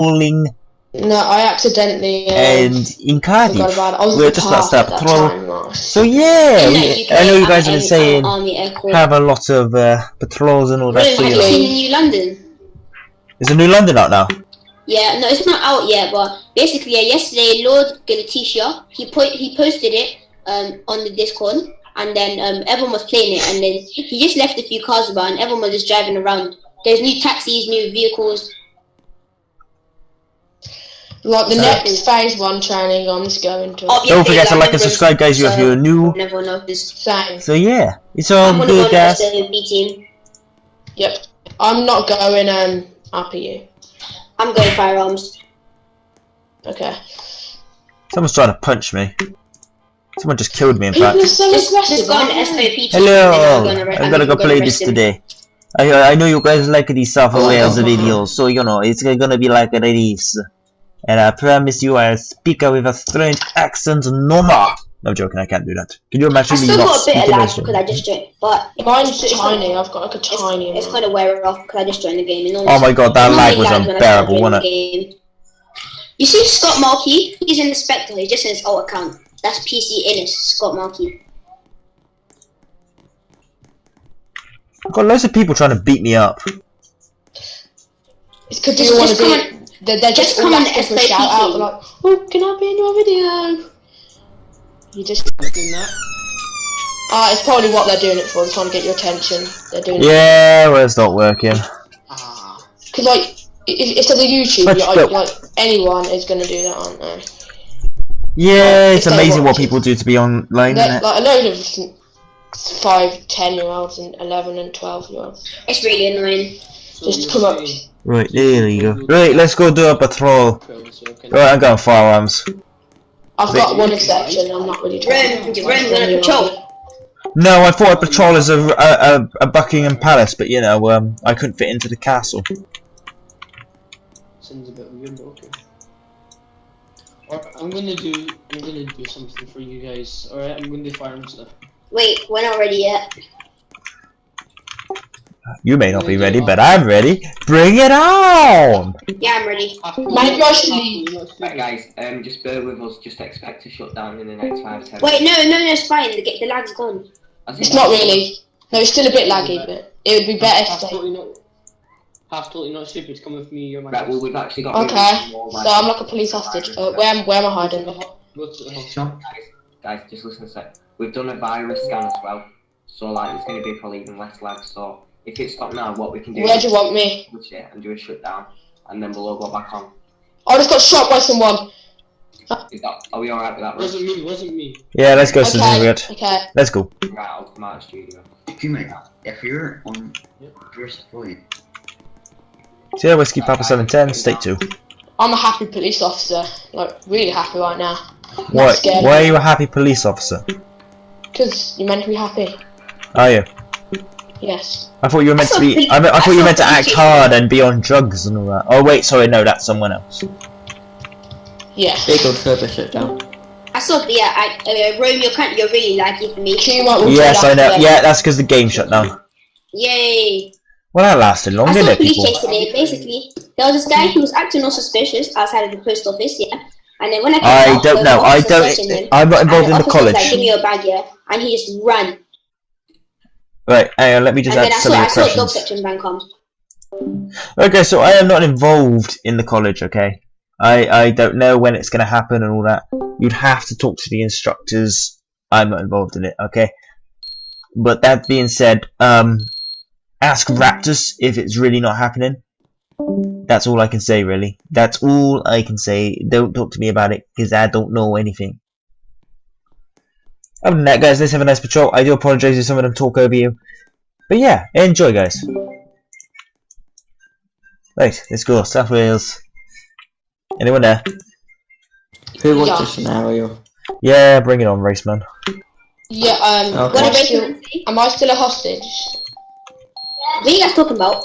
patrolling. No, I accidentally and in Cardiff, we're just about to start patrol. So Yeah, I know you guys have been saying Airport. have a lot of patrols and all that. So have you seen the New London? Is the New London out now? Yeah, no, it's not out yet. But basically, yesterday, Lord Letitia, he posted it on the Discord, and then everyone was playing it, and then he just left a few cars about, and everyone was just driving around. There's new taxis, new vehicles. Like the next phase 1 training, I'm just going to. Don't forget to like and subscribe, guys, if you're new. Same. So yeah, it's all good, guys. Yep. I'm not going after you. I'm going firearms. Okay. Someone's trying to punch me. Someone just killed me, in fact. Just go on the SOP team. Hello, I'm gonna go play this today. I know you guys like these South Wales videos, so you know, it's gonna be like this. And I promise you I'll speak with a strange accent no more. No joking, I can't do that. Can you imagine me not speaking? I still got a bit of lag because I just joined, but mine's tiny, I've got like a tiny one. It's kind of wearing off because I just joined the game. Oh my god, that lag was unbearable, wasn't it? You see Scott Markey? He's in the Spectre, he's just in his alt account. That's PC Innis, Scott Markey. I've got loads of people trying to beat me up. It's because you want to be... They're just all asking for a shout out, like, oh, can I be in your video? You just doing that. It's probably what they're doing it for. They're trying to get your attention. They're doing well, it's not working. Because, like, if it's on the YouTube, like, anyone is going to do that, aren't they? Yeah, it's amazing what people do to be online, isn't it? Like, a load of 5, 10-year-olds and 11 and 12-year-olds. It's really annoying. Just come up. Right, there you go. Right, let's go do a patrol. Right, I'm going firearms. I've got one exception, I'm not really trying to patrol. No, I thought I'd patrol as a Buckingham Palace, but you know, I couldn't fit into the castle. Sounds a bit weird, but okay. Alright, I'm gonna do something for you guys. Alright, I'm gonna do firearms stuff. Wait, we're not ready yet. You may not be ready, but I'm ready. Bring it on! Yeah, I'm ready. Maybe I should leave. Right, guys, just bear with us. Just expect to shut down in the next 5-10 Wait, no, it's fine. The lag's gone. It's not really. No, it's still a bit laggy, but it would be better if they... Totally not stupid. Come with me. You're my right, well, we've actually got... Okay, so I'm like a police hostage. Where am I hiding? Go to the hospital. Guys, just listen a sec. We've done a virus scan as well. So, like, it's going to be probably even less lag, so... If it's stopped now, what we can do... Where do you want me? And do a shutdown, and then we'll all go back on. I just got shot by someone. Are we alright with that? Wasn't me. Yeah, let's go, Susan. Okay. Let's go. Right, I'll come out of the studio. If you're on first point. Sierra Whiskey Papa 710, state 2. I'm a happy police officer. Like, really happy right now. Why are you a happy police officer? Because you're meant to be happy. Are you? Yes. I thought you were meant to be. I thought you were meant to act hard and be on drugs and all that. Oh wait, sorry, no, that's someone else. Yeah. They go further shut down. I saw. Yeah, Rome, you're really lucky for me. Yes, I know. Yeah, that's because the game shut down. Yay. Well, that lasted long, didn't it, people? I saw a police chase today. Basically, there was this guy who was acting all suspicious outside of the post office. Yeah. And then when I came out, I'm not involved in the college. Like, give me your bag, yeah, and he just ran. Right, hang on, let me just add some of your questions. Dog section ban comes. Okay, so I am not involved in the college, okay? I don't know when it's going to happen and all that. You'd have to talk to the instructors. I'm not involved in it, okay? But that being said, ask Raptors if it's really not happening. That's all I can say, really. That's all I can say. Don't talk to me about it, because I don't know anything. Other than that, guys, let's have a nice patrol. I do apologise if some of them talk over you. But yeah, enjoy, guys. Right, let's go. South Wales. Anyone there? Who wants this scenario? Yeah, bring it on, Raceman. Yeah, okay. Am I still a hostage? What are you guys talking about?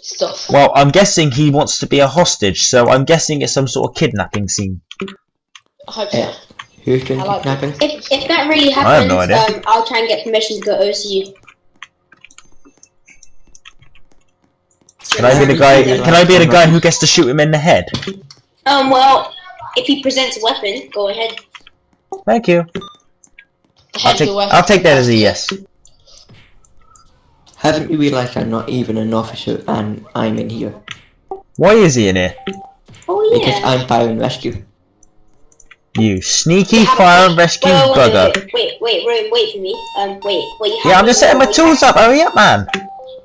Stuff. Well, I'm guessing he wants to be a hostage, so I'm guessing it's some sort of kidnapping scene. I hope so. Who's doing kidnapping? If that really happens, I have no idea. I'll try and get permission to go OCU. Can I be the guy? Can I be the guy who gets to shoot him in the head? Well, if he presents a weapon, go ahead. Thank you. Head's the weapon. I'll take that as a yes. Haven't you realised I'm not even an officer and I'm in here? Why is he in here? Oh Because yeah. I'm fire and rescue. You sneaky fire and rescue bugger. Wait, Rome, wait for me. Wait. You Yeah, I'm just setting my tools up. Hurry up, man.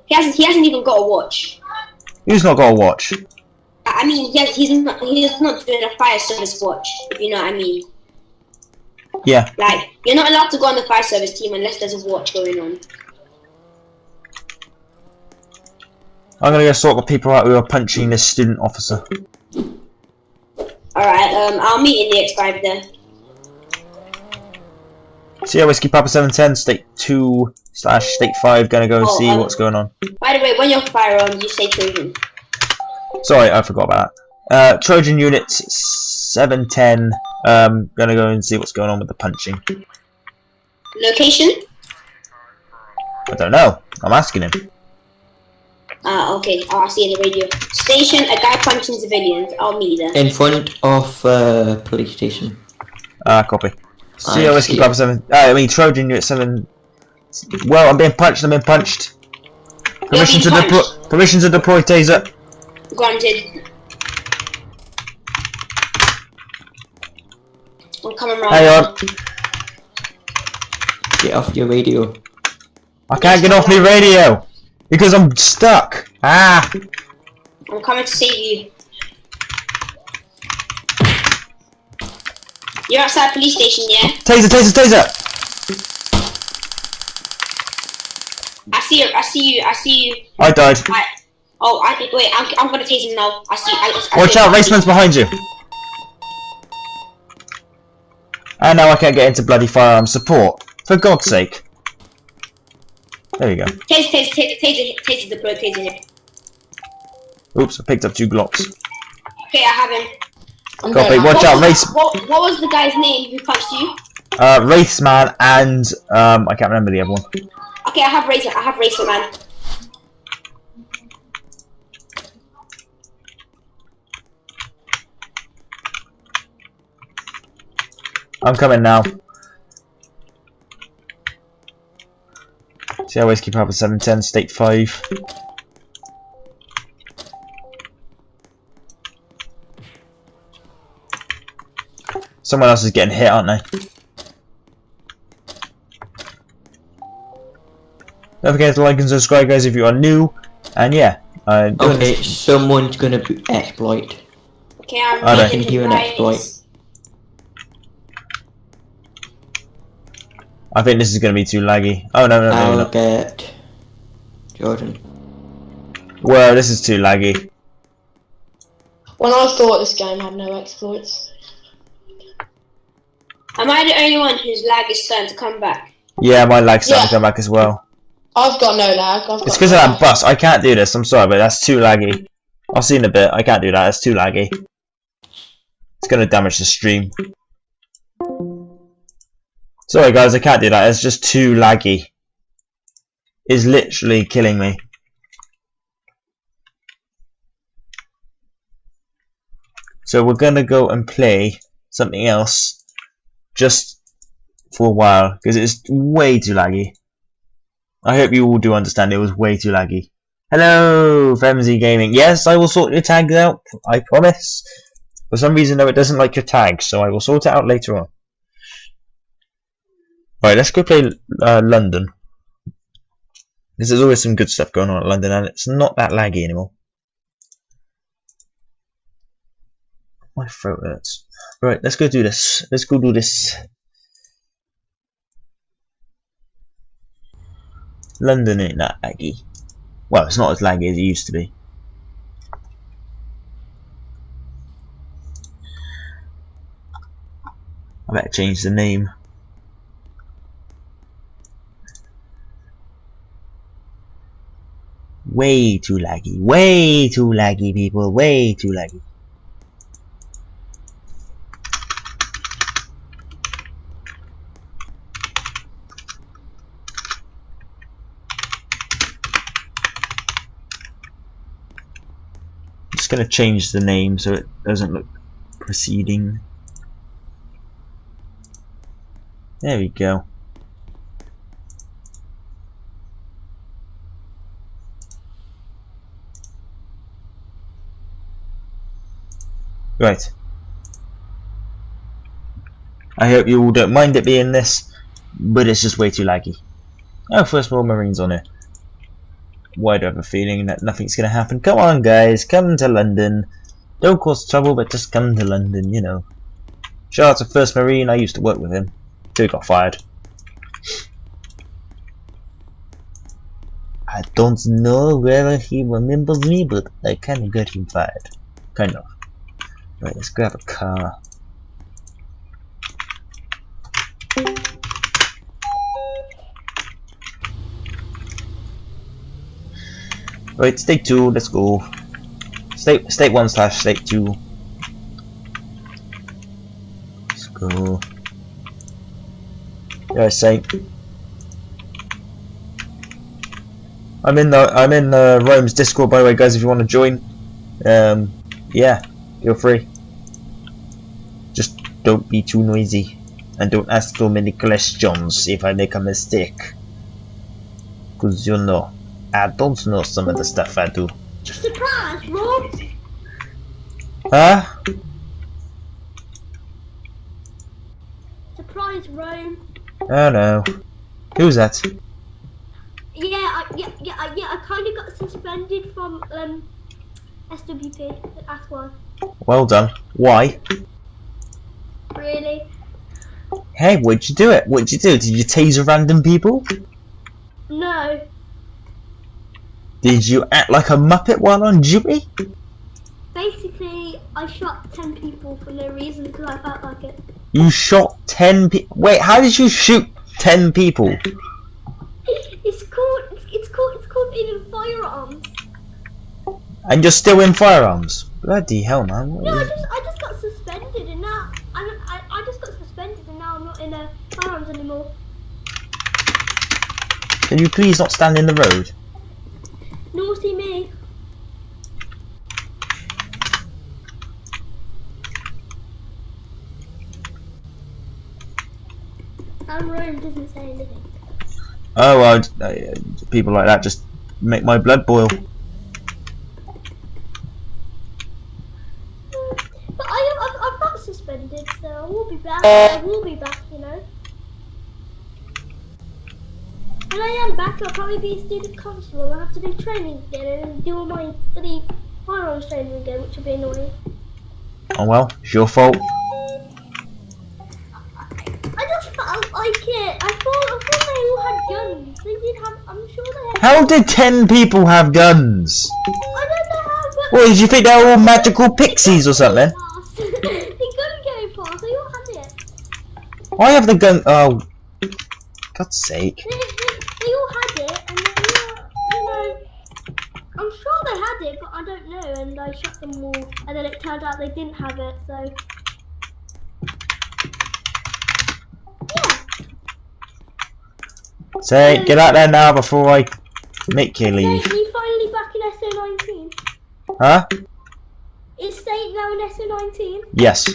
He hasn't even got a watch. Who's not got a watch? I mean, he's not doing a fire service watch, if you know what I mean. Yeah. Like, you're not allowed to go on the fire service team unless there's a watch going on. I'm gonna go sort the people out who are punching this student officer. Alright, I'll meet in the X5 there. Sierra Whiskey Papa 710, State 2/State 5, gonna go and see what's going on. By the way, when you're firearms, you say Trojan. Sorry, I forgot about that. Trojan Unit 710, gonna go and see what's going on with the punching. Location? I don't know, I'm asking him. Okay, I'll see you in the radio. Station, a guy punching civilians. I'll meet you there. In front of police station. Copy. Sierra Whiskey Papa 7, Trojan Unit 7. Well, I'm being punched, Permission to deploy taser. Granted. I'm coming round. Hang on. Get off your radio. I can't get off my radio because I'm stuck. Ah! I'm coming to save you. You're outside police station, yeah? Taser! I see you. I died. Wait, I'm gonna tase him now. I see. Watch out, raceman's behind you. And now I can't get into bloody firearm support. For God's sake. There you go. Taser the pro, taser him. Oops, I picked up 2 Glocks. Okay, I have him. Copy, watch out, race. What was the guy's name who punched you? Raceman and, I can't remember the other one. Okay, I have Racer Man. I'm coming now. See how Whiskey Papa 710, State 5. Someone else is getting hit, aren't they? Don't forget to like and subscribe, guys, if you are new. And yeah, Okay, someone's gonna exploit. Okay, I'm I can hear an exploit. I think this is going to be too laggy. Oh no, I'll get Jordan. Well, this is too laggy. When I thought this game had no exploits. Am I the only one whose lag is starting to come back? Yeah, my lag's starting to come back as well. I've got no lag. It's because of that bus. I can't do this. I'm sorry, but that's too laggy. I'll see in a bit. I can't do that. It's too laggy. It's going to damage the stream. Sorry, guys. I can't do that. It's just too laggy. It's literally killing me. So we're going to go and play something else just for a while because it's way too laggy. I hope you all do understand it was way too laggy. Hello, Femzy Gaming. Yes, I will sort your tags out. I promise. For some reason, though, it doesn't like your tags, so I will sort it out later on. Right, let's go play London. There's always some good stuff going on at London, and it's not that laggy anymore. My throat hurts. Right, let's go do this. Let's go do this. London ain't that laggy. Well, it's not as laggy as it used to be. I better change the name. Way too laggy, people, way too laggy. gonna change the name so it doesn't look preceding. There we go. Right. I hope you all don't mind it being this, but it's just way too laggy. Oh, first World Marines on it. Why do I have a feeling that nothing's gonna happen? Come on, guys, come to London. Don't cause trouble, but just come to London, you know. Shout out to First Marine, I used to work with him. Till he got fired. I don't know whether he remembers me, but I kinda got him fired. Kind of. Right, let's grab a car. Right, state 2, let's go. State 1/state 2. Let's go. Yeah, Saint. I'm in Rome's Discord, by the way, guys. If you want to join, yeah, feel free. Just don't be too noisy, and don't ask too many questions if I make a mistake. Cause you know, I don't know some of the stuff I do. Surprise, Rob! Huh? Surprise, Rome. Oh no. Who's that? Yeah, I kind of got suspended from SWP. That's why. Well done. Why? Really? Hey, what'd you do it? What'd you do? Did you taser random people? No. Did you act like a muppet while on duty? Basically, I shot 10 people for no reason because I felt like it. You shot 10 people? Wait, how did you shoot 10 people? It's called being in firearms. And you're still in firearms? Bloody hell, man. What No, is- I just got suspended and now I just got suspended and now I'm not in firearms anymore. Can you please not stand in the road? Naughty me. And Rome doesn't say anything. Oh, well, people like that just make my blood boil. But I've got suspended, so I will be back. I will be back, you know. When I am back, I'll probably be a student constable. I'll have to do training again and do all my bloody firearms training again, which will be annoying. Oh well, it's your fault. I just felt like it. I thought they all had guns. They did have. I'm sure they had. How did 10 people have guns? I don't know how. But What, did you think they were all magical pixies or something? they couldn't go past. They all had it. I have the gun. Oh, God's sake. They all had it, and then you know, I'm sure they had it, but I don't know. And I shot them all, and then it turned out they didn't have it. So yeah. Say, get out there now before I make you leave. Are you finally back in SO19? Huh? Is Saint now in SO19? Yes.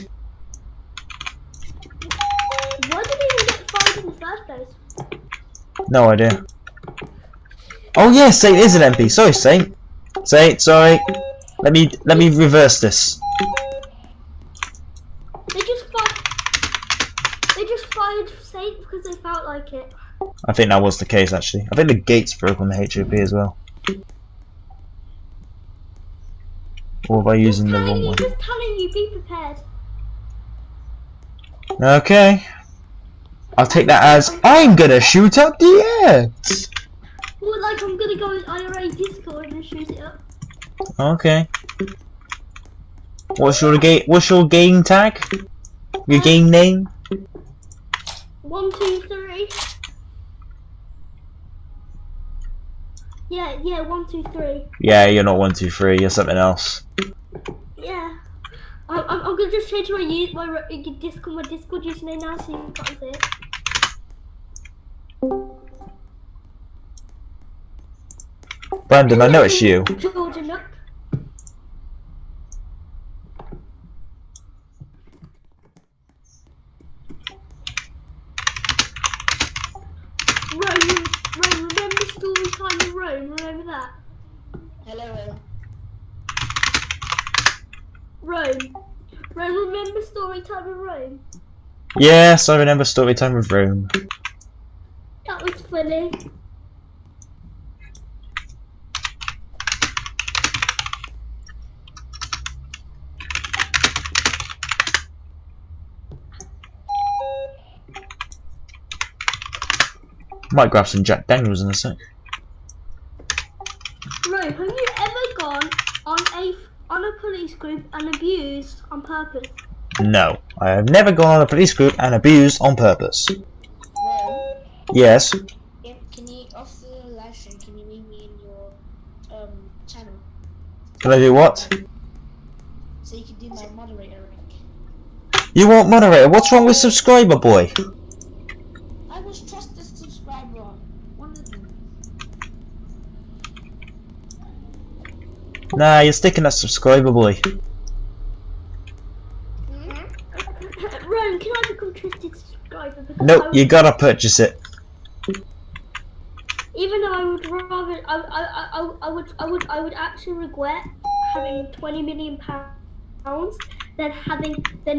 Why did he even get fired in the first place? No idea. Oh yeah, Saint is an MP. Sorry, Saint. Saint, sorry. Let me reverse this. They just fired Saint because they felt like it. I think that was the case actually. I think the gates broke on the HOP as well. Or by using the wrong one. Just telling you, be prepared. Okay. I'll take that as I'm gonna shoot up the air. Well, like I'm gonna go in IRA Discord and shoot it up. Okay. What's your game tag? Your game name? 1, 2, 3. Yeah, 1, 2, 3. Yeah, you're not 1, 2, 3. You're something else. Yeah. I'm gonna just change my Discord username now so you can't see it. Brandon, I know it's you. Georgia Nook. story time in Rome? Remember that? Hello. Rome. Rome, remember story time in Rome? Yes, I remember story time with Rome. That was funny. Might grab some Jack Daniels in a sec. Rome, have you ever gone on a police group and abused on purpose? No, I have never gone on a police group and abused on purpose. Rome, Yes. can you, off the live stream, can you meet me in your channel? Can I do what? So you can do my moderator rank. You want moderator? What's wrong with subscriber boy? I was trusted subscriber on one of them. Nah, you're sticking at subscriber boy. Rome, can I become trusted subscriber? Because Nope, you gotta purchase it. Even though I would rather, I would actually regret having 20 million pounds than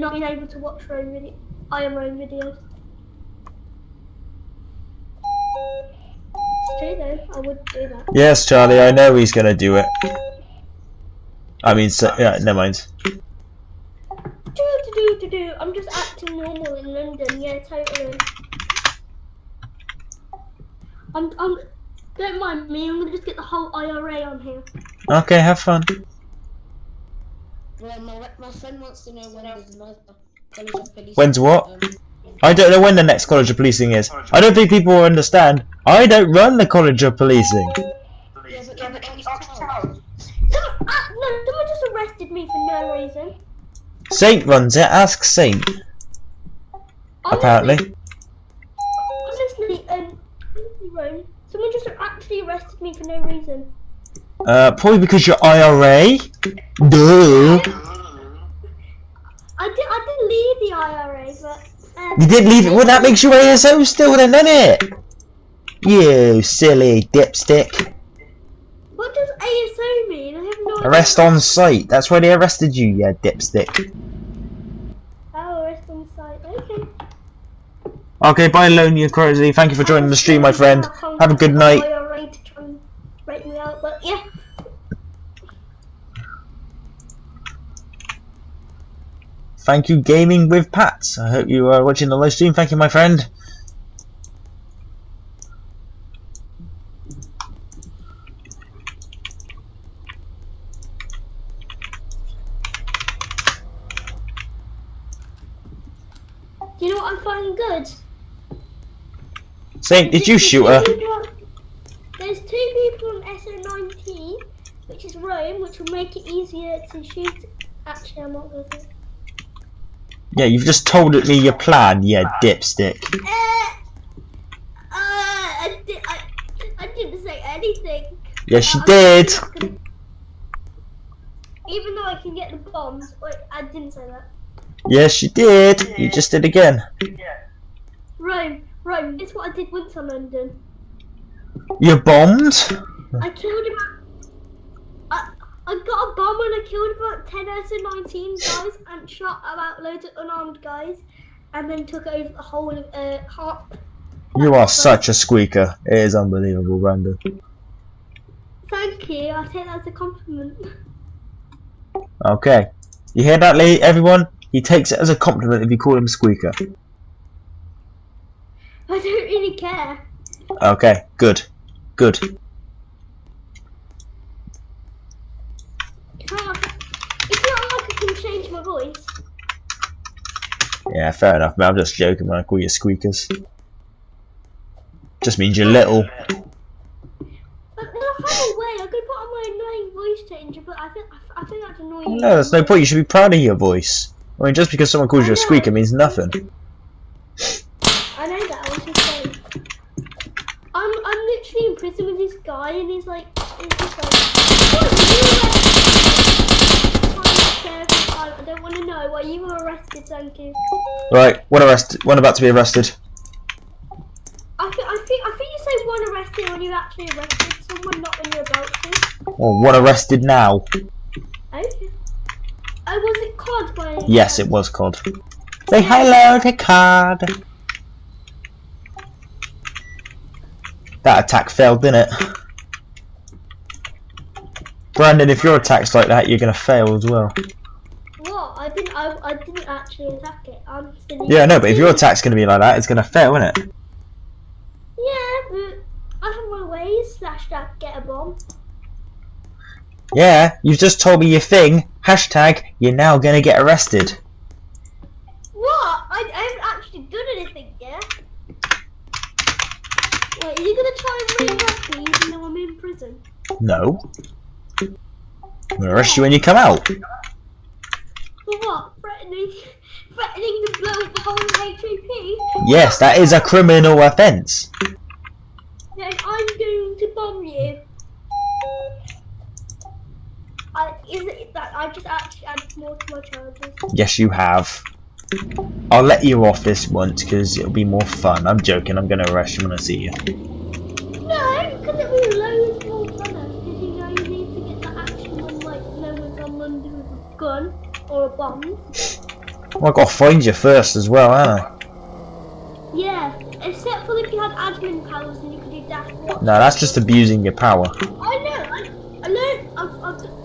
not being able to watch Rome video, Rome videos. It's true though, I would do that. Yes, Charlie, I know he's gonna do it. I mean, so, yeah, never mind. I'm just acting normal in London, yeah, totally. Don't mind me, I'm gonna just get the whole IRA on here. Okay, have fun. Well, my friend wants to know when there's another college of police. When's what? I don't know when the next College of Policing is. I don't think people will understand. I don't run the College of Policing. Yeah, but town. No, someone just arrested me for no reason. Saint runs it, ask Saint. Apparently. Honestly, Rome, someone just actually arrested me for no reason. Probably because you're IRA? Duh. I didn't leave the IRA, but... You didn't leave it? Well, that makes you ASO still then, doesn't it? You silly dipstick. What does ASO mean? I have no idea. Arrest on sight. That's why they arrested you, you dipstick. Oh, arrest on site. Okay. Okay, bye Lonely and Crazy. Thank you for joining the stream, my friend. Have a good night. IRA to try and break me out, but yeah. Thank you, Gaming with Pats. I hope you are watching the live stream. Thank you, my friend. Do you know what I'm finding good? Saint, did you shoot her? There's 2 people on SO19, which is Rome, which will make it easier to shoot. Actually, I'm not going to. Yeah, you've just told me your plan, you dipstick. I didn't say anything. Yes, you did. Even though I can get the bombs, wait, I didn't say that. Yes, you did. You just did again. Rome, guess what I did once on London? You bombed? I killed about... I got a bomb and I killed about 10 SO19 guys and shot about loads of unarmed guys and then took over the whole of Hart. You are such a squeaker. It is unbelievable, Brandon. Thank you, I take that as a compliment. Okay. You hear that, everyone? He takes it as a compliment if you call him a squeaker. I don't really care. Okay, good. Good. It's not like I can change my voice. Yeah, fair enough, man. I'm just joking when I call you squeakers. Just means you're little. But I have a way. I could put on my annoying voice changer, but I think that's annoying. No, there's no point. You should be proud of your voice. I mean, just because someone calls you a squeaker means nothing. I know that. I was just saying. I'm literally in prison with this guy, and he's just like, I don't want to know why you were arrested. Thank you. Right, one arrested. One about to be arrested. I think you say one arrested when you actually arrested someone, not when you're about to? Or one arrested now? Okay. Oh, was it COD by any Yes, chance? it was COD. Say hello to COD. That attack failed, didn't it? Brandon, if your attack's like that, you're gonna fail as well. What? I didn't actually attack it. I'm still. Yeah, no, but if your attack's gonna be like that, it's gonna fail, isn't it? Yeah, but I have my ways. Slash that. Get a bomb. Yeah, you've just told me your thing. Hashtag, you're now gonna get arrested. What? I haven't actually done anything yet. Wait, are you gonna try and re-arrest me even though I'm in prison? No. I'm gonna arrest you when you come out. For what? Threatening to blow up the whole HAP? Yes, that is a criminal offence. Then I'm going to bomb you. Is it that I just actually added more to my charges? Yes, you have. I'll let you off this once because it'll be more fun. I'm joking. I'm gonna arrest you when I see you. No, because it'll be loads more funner. Because you know you need to get that action when like no one's on Monday with a gun or a bomb. Well, I've got to find you first as well, haven't I? Yeah, except for if you had admin powers and you could do dash watch. No, that's just abusing your power. I know. I learned. I've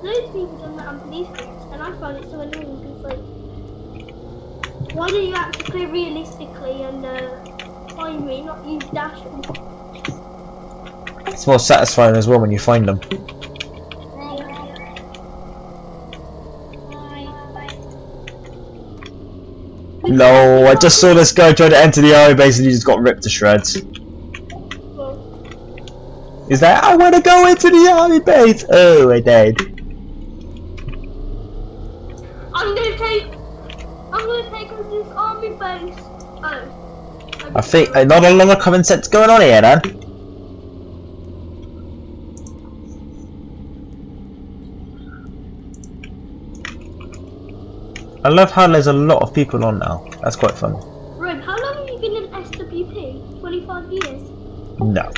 loads of people done that on police games, and I find it so annoying because like, why don't you actually play realistically and find me, not use dash? It's more satisfying as well when you find them. No, I just saw this guy try to enter the army base and he just got ripped to shreds. He's like, I want to go into the army base. Oh, I died. I'm gonna take over this army base. Oh. I think not a lot of common sense going on here, then. I love how there's a lot of people on now. That's quite fun. Rome, how long have you been in SWP? 25 years? No.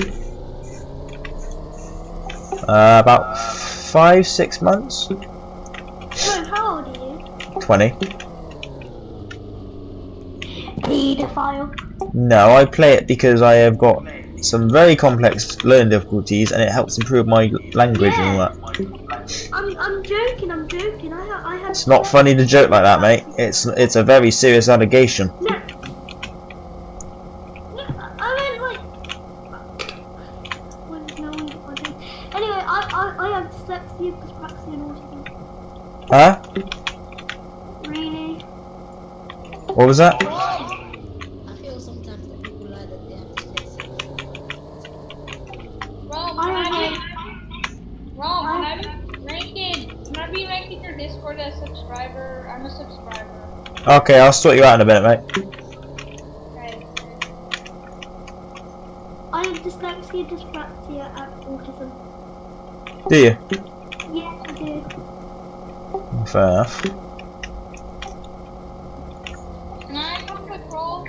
About 5-6 months. Rome, how old are you? 20. Pedophile. No, I play it because I have got some very complex learning difficulties and it helps improve my language and all that. I'm joking. I had. It's not funny to joke like that, mate. It's a very serious allegation. No, I meant like. When no one got my anyway, I have dyslexia, dyspraxia, and autism. Huh? Really? What was that? I feel sometimes that people lie that they have dyslexia. Can I be ranked in your Discord as a subscriber? I'm a subscriber. Okay, I'll sort you out in a minute, mate. Okay. I have dyslexia, dyspraxia, and autism. Do you? Yeah, I do. Fair enough. Can I come patrol?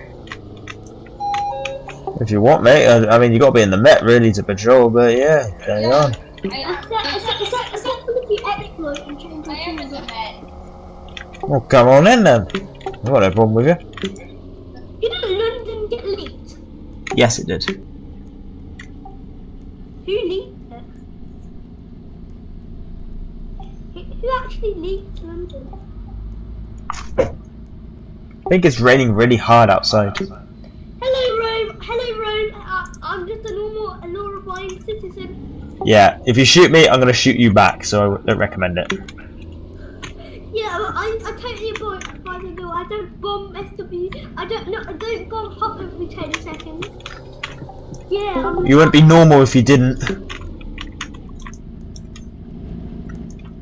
If you want, mate. I mean, you got to be in the Met really to patrol, but yeah, carry on. Except for if you exploit and change I your am in the team. Met. Well, come on in then. I've got no problem with you. You know London get leaked? Yes, it did. Who leaked it? Who actually leaked London? I think it's raining really hard outside. Hello Rome, I'm just a law-abiding citizen. Yeah, if you shoot me, I'm going to shoot you back, so I don't recommend it. Yeah, I totally abide by the law. I don't bomb SW. I don't bomb hop every 10 seconds. Yeah, You wouldn't be normal if you didn't.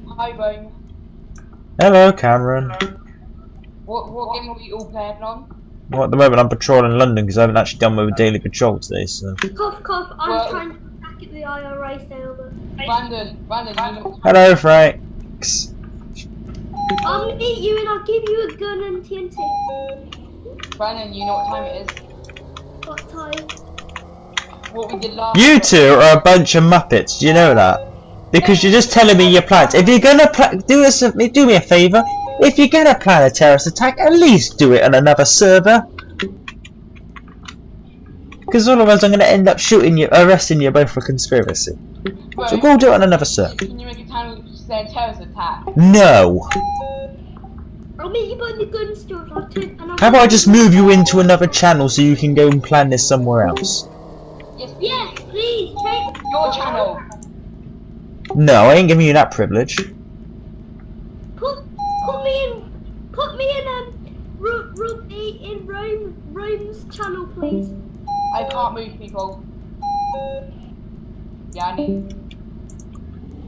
Hi, Rome. Hello, Cameron. What game are we all playing on? Well, at the moment I'm patrolling London because I haven't actually done my daily patrol today, so... cough, I'm trying to attack at the IRA sale, but... Brandon, you know. Hello, Franks. I'll meet you and I'll give you a gun and TNT. Brandon, you know what time it is? What time? what we did last You time. two are a bunch of muppets. Do you know that? Because you're just telling me your plans. If you're gonna do me a favour. If you're gonna plan a terrorist attack, at least do it on another server. Because otherwise, I'm gonna end up arresting you both for conspiracy. Bro, So go do it on another server. can you make a channel to say a terrorist attack? No. I'll meet you by the gun store. How about I just move you into another channel so you can go and plan this somewhere else? Yes, Yes, please. Take your channel. No, I ain't giving you that privilege. Put me in Rome's channel, please. I can't move people. Yeah, I need.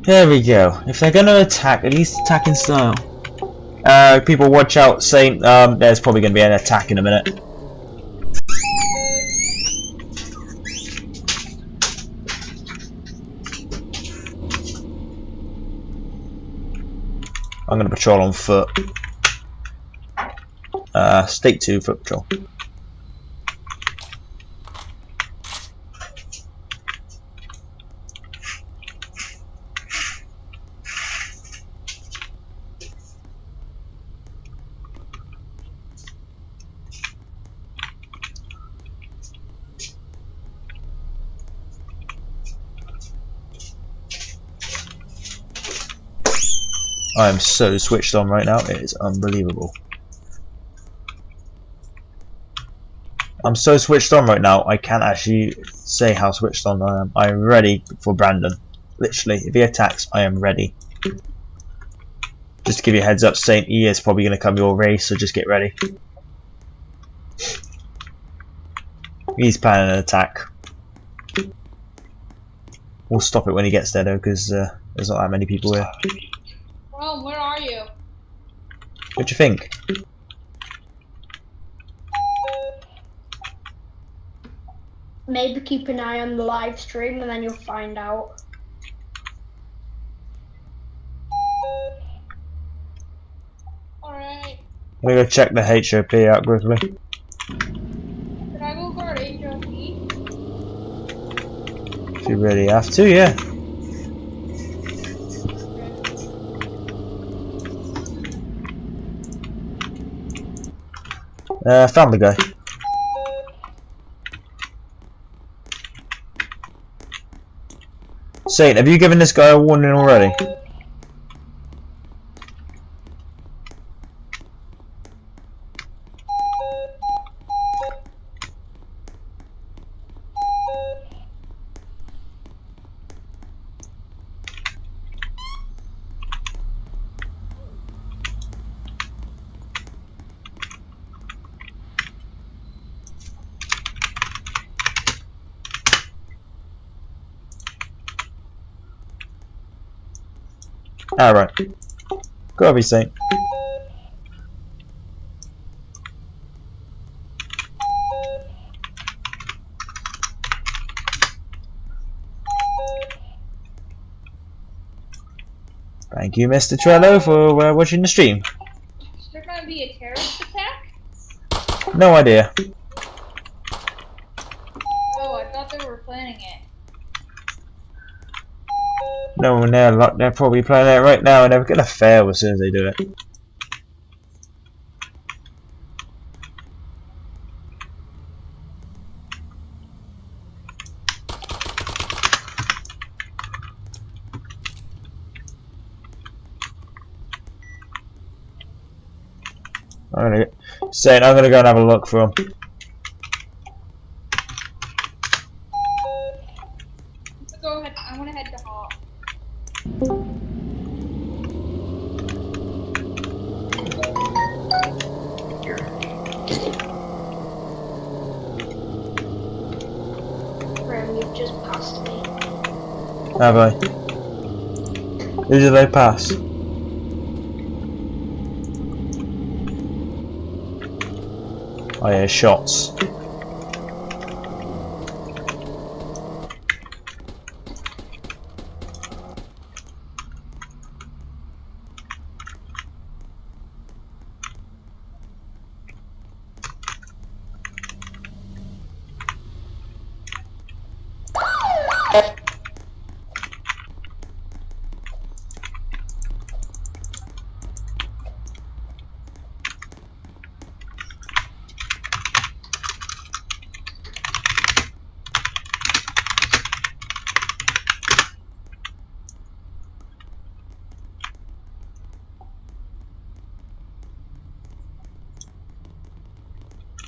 There we go. If they're gonna attack, at least attack in style. People watch out, Saint. There's probably gonna be an attack in a minute. I'm gonna patrol on foot. State 2 foot patrol. I am so switched on right now, it is unbelievable. I'm so switched on right now, I can't actually say how switched on I am. I am ready for Brandon. Literally, if he attacks, I am ready. Just to give you a heads up, Saint, he is probably going to come your way, so just get ready. He's planning an attack. We'll stop it when he gets there though, because there's not that many people here. Rome, where are you? What do you think? Maybe keep an eye on the live stream and then you'll find out. Alright. I'm going to go check the HOP out quickly. Can I go guard HOP? If you really have to, yeah. Found the guy. Saint, have you given this guy a warning already? Alright. Go over, Saint. Thank you, Mr. Trello, for watching the stream. Is there gonna be a terrorist attack? No idea. Oh, I thought they were planning it. No one there, they're probably playing it right now and they're gonna fail as soon as they do it. I'm gonna go and have a look for them. Go ahead, I wanna head to Hall. Graham, you've just passed me. Have I? Who did I pass? Oh yeah, shots.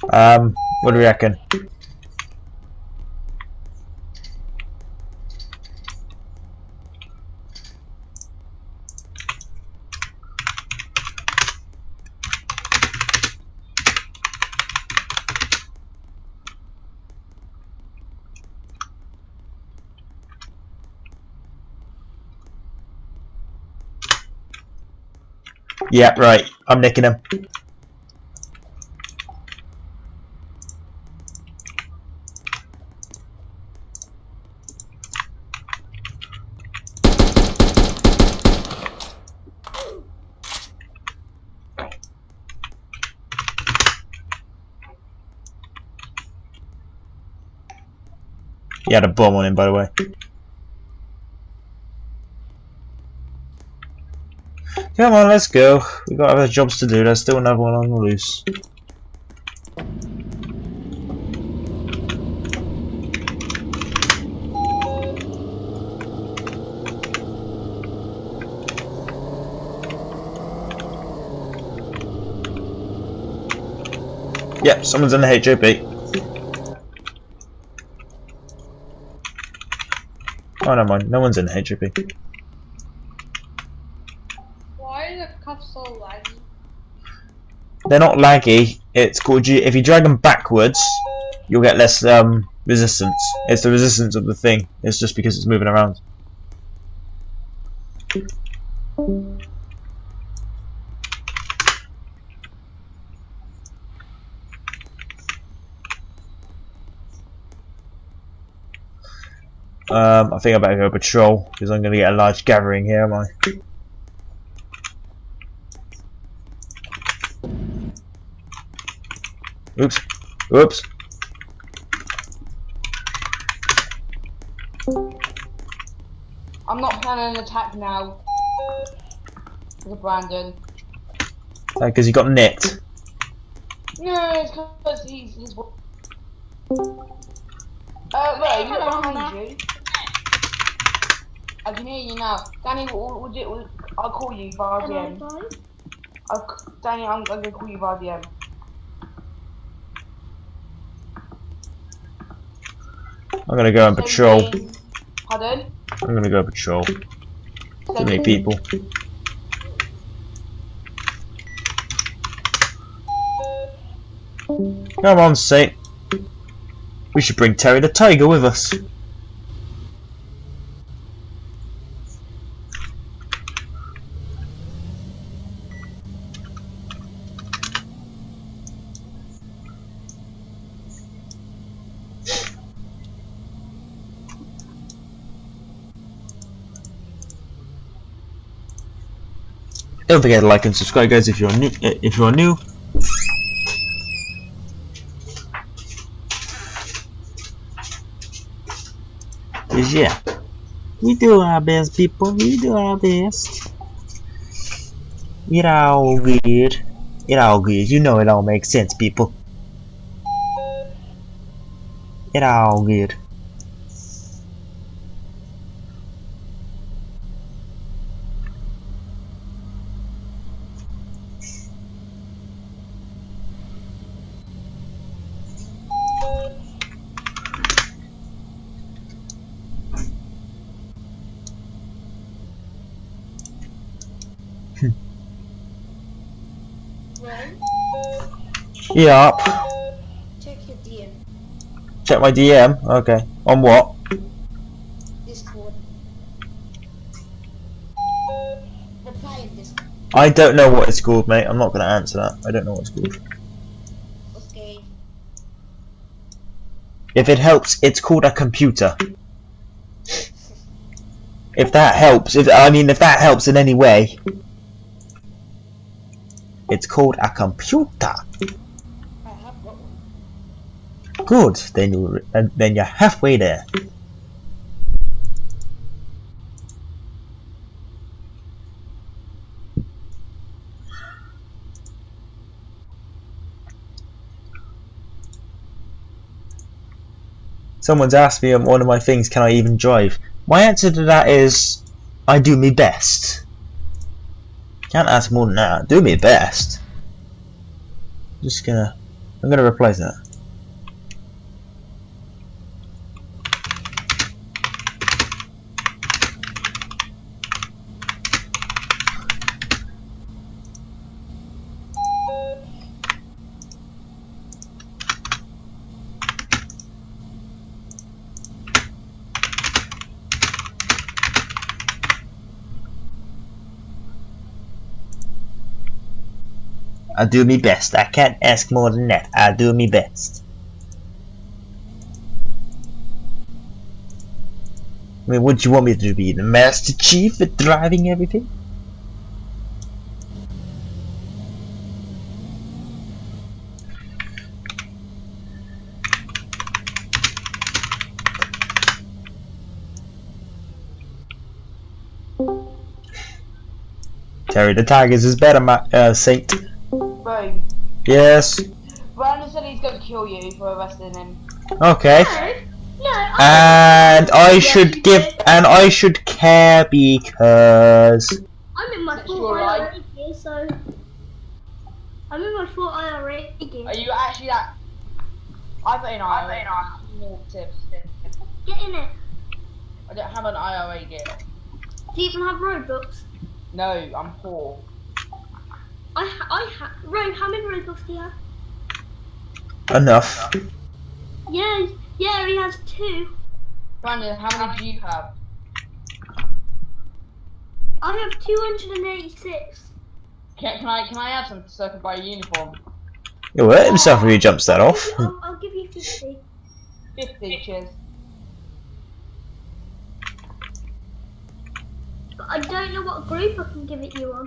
What do we reckon? Yeah, right. I'm nicking him. He had a bomb on him, by the way. Come on, let's go. We've got other jobs to do. There's still another one on the loose. Yep, someone's in the HOP. Oh, never mind. No one's in the HOP. Why are the cuffs so laggy? They're not laggy. It's called if you drag them backwards, you'll get less resistance. It's the resistance of the thing. It's just because it's moving around. I think I better go patrol because I'm going to get a large gathering here, am I? Oops. Oops. I'm not planning an attack now. With Brandon. Because he got nicked. No, it's because he's Ray, look behind you. I can hear you now. Danny, I'll call you via DM. Danny, I'm gonna call you via DM. I'm gonna go and patrol. Pardon? I'm gonna go patrol. Too many people. Come on, Saint. We should bring Terry the Tiger with us. Don't forget to like and subscribe, guys, if you're new. Cause yeah, we do our best, people. We do our best. It all good. It all good. You know it all makes sense, people. It all good. Yeah. Check your DM. Check my DM. Okay. On what? Discord. Reply in Discord. I don't know what it's called, mate. I'm not gonna answer that. I don't know what it's called. Okay. If it helps, it's called a computer. If that helps, if that helps in any way, it's called a computer. I have got one. Good. Then you're halfway there. Someone's asked me on one of my things, can I even drive? My answer to that is, I do my best. Can't ask more than that. Do my best. Just gonna I'm gonna replace that. I'll do me best. I can't ask more than that. I'll do me best. I mean, what do you want me to be? The Master Chief at driving everything? Terry the Tigers is better, Saint. Bro, Yes. Brandon said he's going to kill you for arresting him. Okay. No, And I should care because I'm in my That's full your IRA right. gear, so I'm in my full IRA gear. Are you actually that? I've got an IRA. More tips. Get in it. I don't have an IRA yet. Do you even have Robux? No, I'm poor. Ro, how many Robux do you have? enough. Yeah, he has 2. Brandon, how many do you have? I have 286. Can I have some so I can buy a uniform? He'll hurt himself if he jumps that off. I'll give you 50. 50, cheers. But I don't know what group I can give it you on.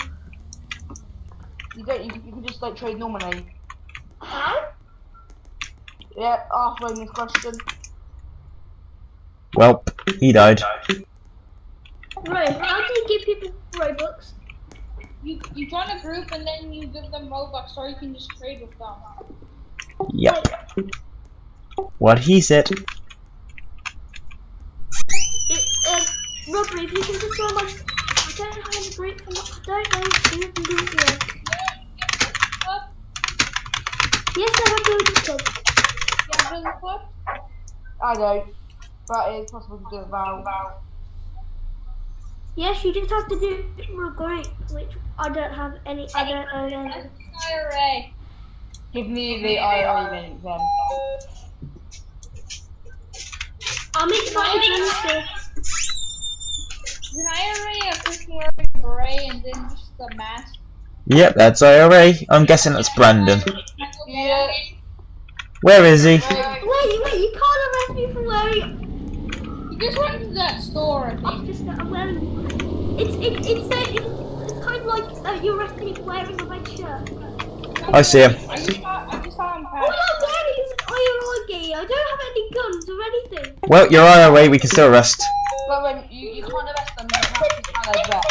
You don't. You can just like trade normally. How? Yeah. Ask Roman this question. Well, he died. Ro, how do you give people Robux? You join a group and then you give them Robux, or you can just trade with them. Yep. What he said. Robert, if you can just join my... I don't have any group for I don't know if you can do it yet. Yes, I have building club. You have building club? I don't. But it's possible to do it without. Yes, you just have to do it for a group, which I don't have any, I don't own any. IRA. Give me the IRA link then. I'll make my administrator. Is an IRA a person wearing a beret and then just a mask? Yep, that's IRA. I'm guessing that's Brandon. Yeah. Where is he? Wait, you can't arrest me for wearing... You just went to that store, I think. I'm wearing... It's kind of like you arrested me for wearing a red shirt. I see him. I just saw him pass. All I'm wearing is an IRA gear. I don't have any guns or anything. Well, you're IRA, we can still arrest. But when you can't arrest them, you have to kind of vet.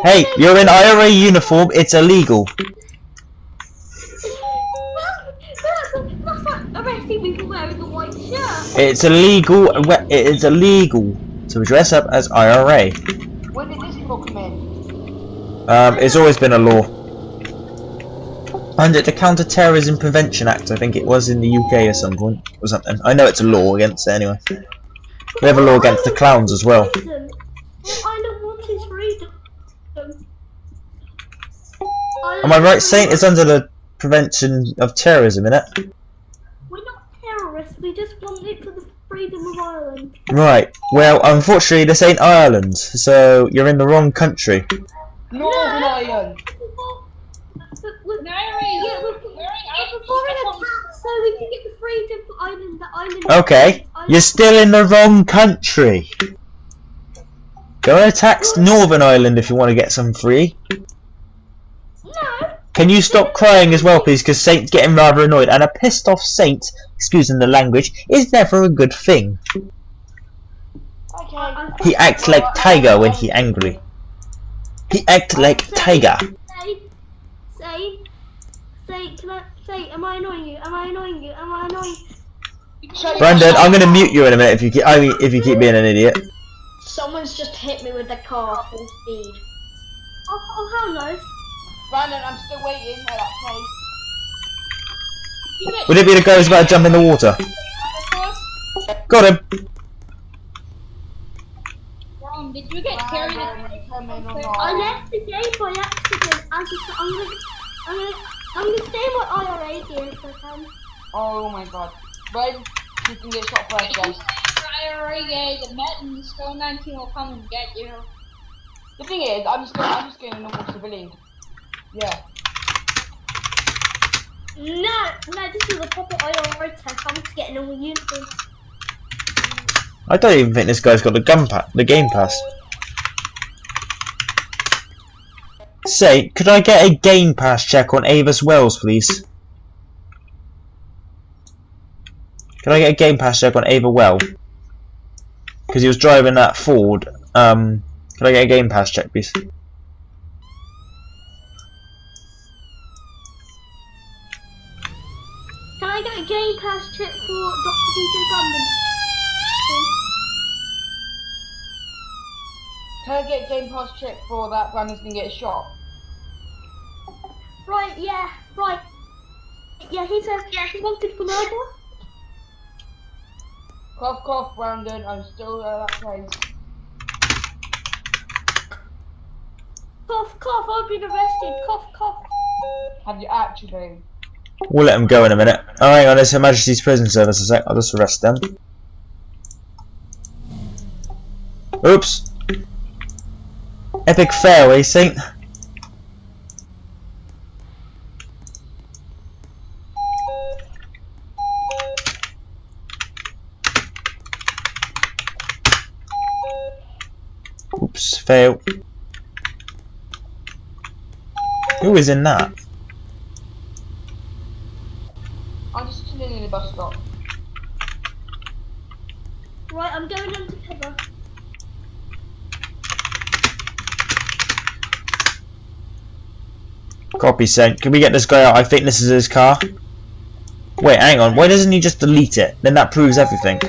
Hey, you're in IRA uniform, it's illegal. That's like arresting me for wearing a white shirt. It's illegal. It is illegal to dress up as IRA. When did this law come in? It's always been a law. Under the Counter-Terrorism Prevention Act, I think it was in the UK at some point or something. I know it's a law against it anyway. We have a law against the clowns as well. I don't want his freedom. Am I right saying it's under the Prevention of Terrorism, innit? We're not terrorists, we just want it for the freedom of Ireland. Right. Well, unfortunately, this ain't Ireland, so you're in the wrong country. Northern Ireland. An IRA is We're foreign attack, so we can get the freedom for Ireland. The island. Okay, you're still in the wrong country. Go and attack Northern Ireland if you want to get some free. No. Can you stop crying as well, please? Because Saint's getting rather annoyed, and a pissed off Saint, excusing the language, is never a good thing. Okay. He acts like Tiger when he angry. He acts like Tiger. Say, am I annoying you? Am I annoying you? Am I annoying you? Brandon, I'm gonna mute you in a minute if you keep. I mean, if you keep being an idiot. Someone's just hit me with the car full speed. Oh, how nice. Brandon, I'm still waiting at that Would it be the guy who's about to jump in the water? Got him! Did you get carried away? I left the game by accident. I'm gonna stay in my IRA game if I can. Oh my god. When you can get shot first, guys. IRA guys, the Met and Stone 19 will come and get you. The thing is, I'm just getting a normal civilian. Yeah. No, this is a proper IRA test. I'm just getting a uniform. I don't even think this guy's got the game pass. Say, could I get a game pass check on Avis Wells, please? Could I get a game pass check on Ava Well? Because he was driving that Ford. Could I get a game pass check, please? Can I get a game pass check for Dr. DJ Brandon? Can I get game pass check for that Brandon's gonna get shot? Right, yeah, right. Yeah, he's wanted for murder. Cough, cough, Brandon. I'm still at that place. Cough, cough, I've been arrested. Cough, cough. Have you actually? We'll let him go in a minute. Oh, hang on, it's Her Majesty's Prison Service a sec. I'll just arrest them. Oops. Epic fail, eh, Saint? Oops, fail. Who is in that? I'm just chilling in the bus stop. Right, I'm going undercover. Copy, Saint. Can we get this guy out? I think this is his car. Wait, hang on. Why doesn't he just delete it? Then that proves everything.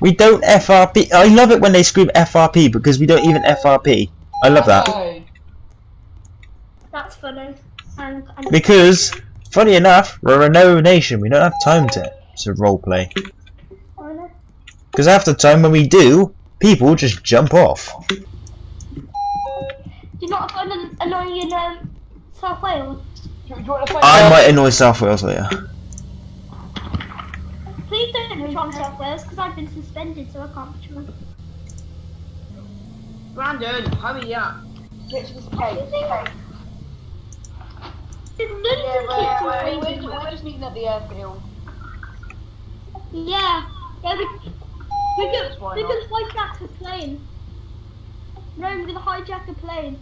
We don't FRP. I love it when they scream FRP because we don't even FRP. I love that. That's funny. Because, funny enough, we're a no nation. We don't have time to roleplay. Because half the time when we do, people just jump off. Do you not find it annoying in South Wales? I might annoy South Wales later. Please don't patrol South Wales because I've been suspended, so I can't patrol. Brandon, hurry up. Get to this place. We're just meeting at the airfield. Yeah, we could hijack a plane. No, we're gonna hijack a plane.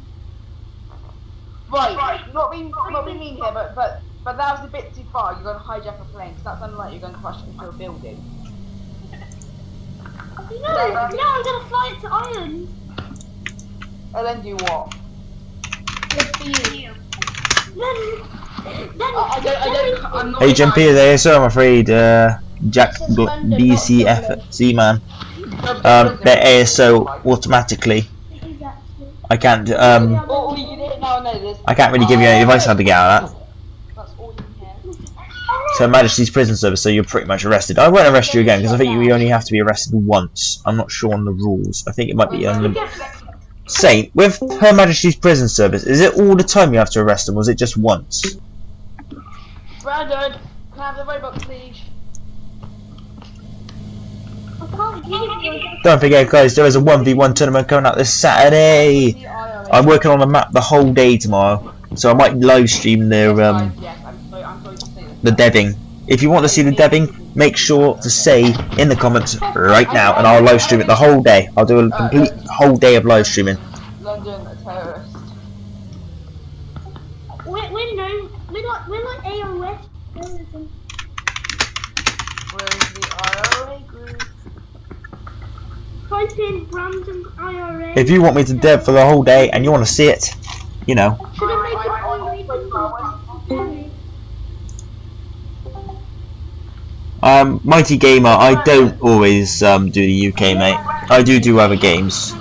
Right. Not being mean here, but that was a bit too far. You're gonna hijack a plane, because that sounded like you're gonna crash into a building. No, I'm gonna fly it to Ireland. And then do what? Good for you. I'm not Agent P is ASO, I'm afraid. Jack BCFC man. They're ASO automatically. I can't. I can't really give you any advice how to get out of that. So Majesty's Prison Service, so you're pretty much arrested. I won't arrest you again because I think you only have to be arrested once. I'm not sure on the rules. I think it might be unlimited. Saint, with Her Majesty's Prison Service, is it all the time you have to arrest them, or is it just once? Brandon, can I have the robot, please? Don't forget, guys, there is a 1v1 tournament coming out this Saturday. I'm working on a map the whole day tomorrow, so I might live stream the deving. If you want to see the deving, make sure to say in the comments right now, and I'll live stream it the whole day. I'll do a complete whole day of live streaming. London, a terrorist. We're like AOS. Where's the IRA group? Type in Brandon IRA. If you want me to dev for the whole day and you want to see it, you know. Should I make it Mighty Gamer, I don't always do the UK, mate. I do other games.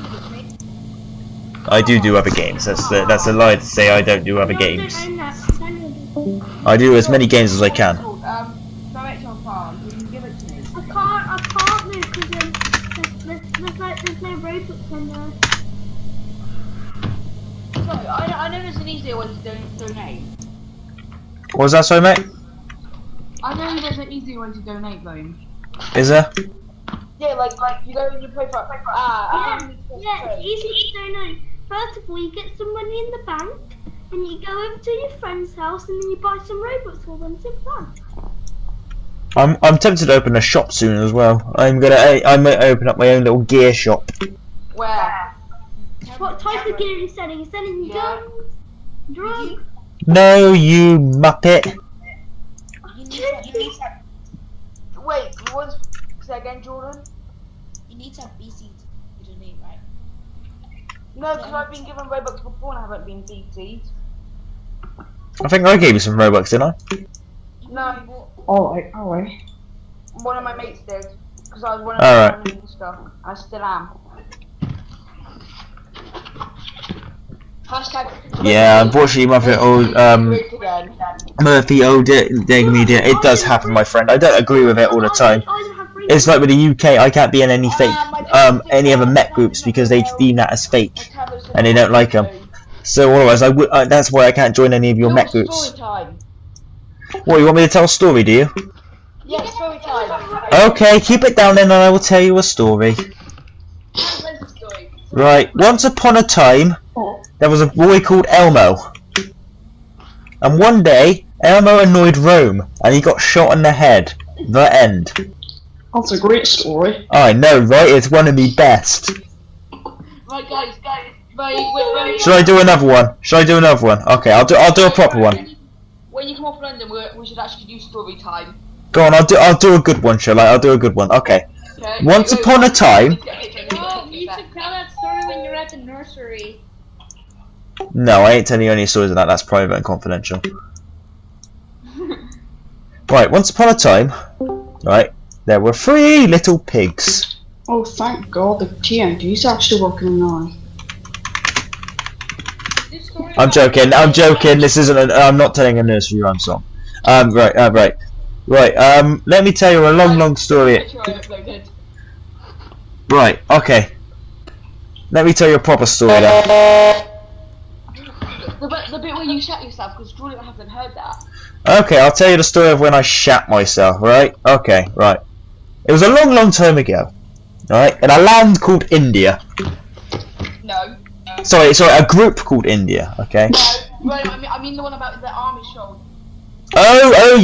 I do other games. That's a lie to say I don't do other games. I do as many games as I can. Go back to your farm. You can give it to me. I can't move because there's no Robux on there. Sorry, I know there's an easier way to donate. What was that, sorry, mate? I know there's an easier way to donate, though. Is there? Yeah, like you go and you pay for Yeah, it's easy to donate. First of all, you get some money in the bank, and you go over to your friend's house, and then you buy some Robux for them. Simple that. I'm tempted to open a shop soon as well. I might open up my own little gear shop. Where? What type of gear are you selling? You're selling guns, drugs? No, you muppet. Wait, what's say again, Jordan? You need to have BC to donate, right? No, because I've been given Robux before and I haven't been BT'd. I think I gave you some Robux, didn't I? No. Alright. One of my mates did. Because I was one of the stuff. I still am. Yeah, unfortunately, Murphy old media. It does happen, my friend. I don't agree with it all the time. It's like with the UK, I can't be in any fake, any other Met groups because they deem that as fake, and they don't like them. So otherwise, that's why I can't join any of your Met groups. What, you want me to tell a story, do you? Yeah, story time. Okay, keep it down then, and I will tell you a story. Right, once upon a time, there was a boy called Elmo. And one day, Elmo annoyed Rome, and he got shot in the head. The end. That's a great story. I know, right? It's one of the best. Right, guys. Wait. Should I do another one? Okay, I'll do a proper one. When you come off London, we should actually do story time. Go on, I'll do a good one, shall I? I'll do a good one. Okay. Once upon a time. Oh, you should tell that story when you're at the nursery. No, I ain't telling you any stories of that. That's private and confidential. Right, once upon a time, right, there were 3 little pigs. Oh, thank God, the TNT's actually working now. I'm joking. This isn't. I'm not telling a nursery rhyme song. Right. Let me tell you a long story. Right. Okay. Let me tell you a proper story then. The bit where you shat yourself, because Jordan hasn't heard that. Okay, I'll tell you the story of when I shat myself. Right. Okay. Right. It was a long time ago. Right, in a land called India. No. Sorry, a group called India. Okay. No, I mean the one about the army show. Oh,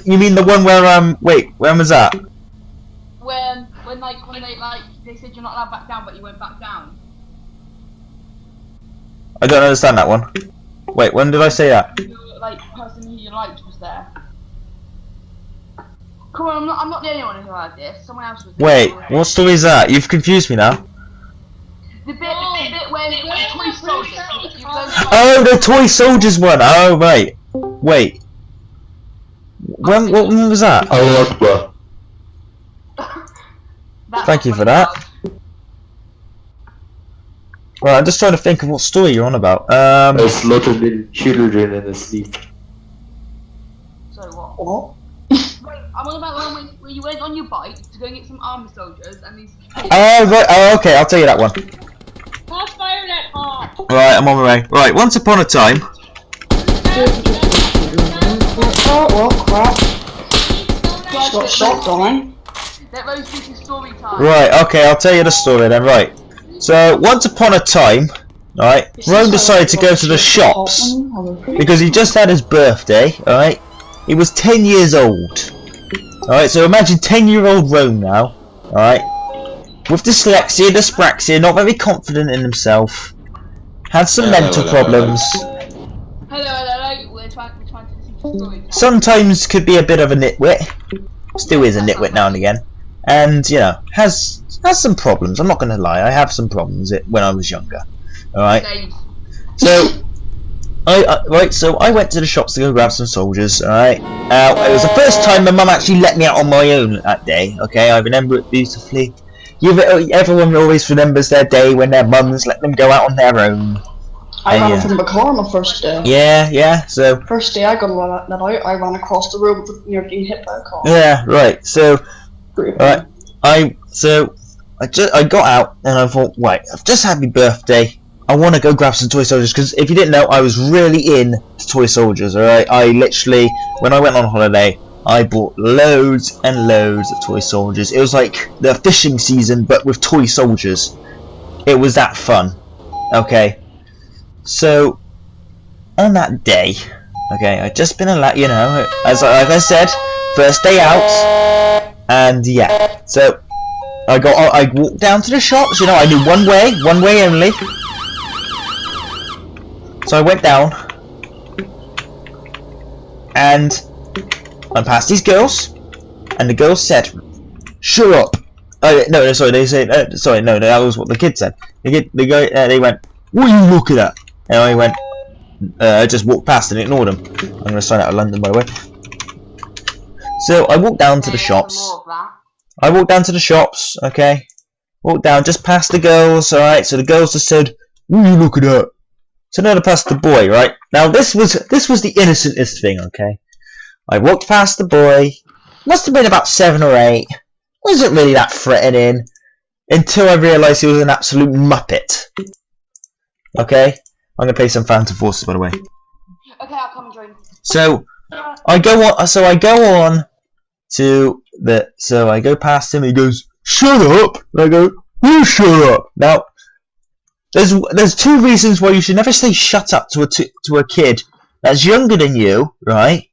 you mean the one where wait, when was that? When they said you're not allowed back down, but you went back down. I don't understand that one. Wait, when did I say that? The person who you liked was there. Come on, I'm not the only one who heard this. Someone else was there. Wait, what story is that? You've confused me now. The bit where the toy soldiers. Oh, the toy soldiers one. Oh, right. Wait. When was that? Thank you for that. Right, I'm just trying to think of what story you're on about. There's a lot of little children in the sleep. So what? I'm on about the one where you went on your bike to go and get some army soldiers and these. Oh, right. Oh, okay. I'll tell you that one. Crossfire that hard. Right, I'm on my way. Right, once upon a time. Oh, well, crap. Just got shot, darling. Let those do story time. Right, okay. I'll tell you the story then. Right. So, once upon a time, right, Rome decided to go to the shops because he just had his birthday. All right. He was 10 years old. Alright, so imagine 10-year-old Rome now, alright, with dyslexia, dyspraxia, not very confident in himself, had some mental problems, hello, we're trying to see the story. Sometimes could be a bit of a nitwit, still is a nitwit now and again, and, you know, has some problems. I'm not going to lie, I have some problems when I was younger, alright, so... so I went to the shops to go grab some soldiers, alright? It was the first time my mum actually let me out on my own that day, okay? I remember it beautifully. everyone always remembers their day when their mums let them go out on their own. I ran from the car on my first day. Yeah, so... First day I got that out, I ran across the road with near being hit by a car. Yeah, right, so... Right, I got out, and I thought, right, I've just had my birthday, I want to go grab some toy soldiers, because if you didn't know, I was really into toy soldiers, alright? I literally, when I went on holiday, I bought loads and loads of toy soldiers. It was like the fishing season, but with toy soldiers. It was that fun, okay? So, on that day, okay, I'd just been allowed, you know, as like I said, first day out, and yeah, so I walked down to the shops, you know, I knew one way only. So I went down, and I passed these girls, and the girls said, "Shut up." No, sorry, they said, sorry, no, that was what the kid said. They went, "What are you looking at?" And I went, I just walked past and ignored them. I'm going to sign out of London, by the way. So I walked down to the shops. Okay. Walked down, just past the girls, alright. So the girls just said, "What are you looking at?" So then I passed the boy, right? Now this was the innocentest thing, okay? I walked past the boy. Must have been about 7 or 8. Wasn't really that threatening. Until I realised he was an absolute muppet. Okay? I'm gonna play some Phantom Forces, by the way. Okay, I'll come and join. So I go on to the. So I go past him. He goes, "Shut up!" And I go, "You shut up!" Now, there's 2 reasons why you should never say "shut up" to a kid that's younger than you, right?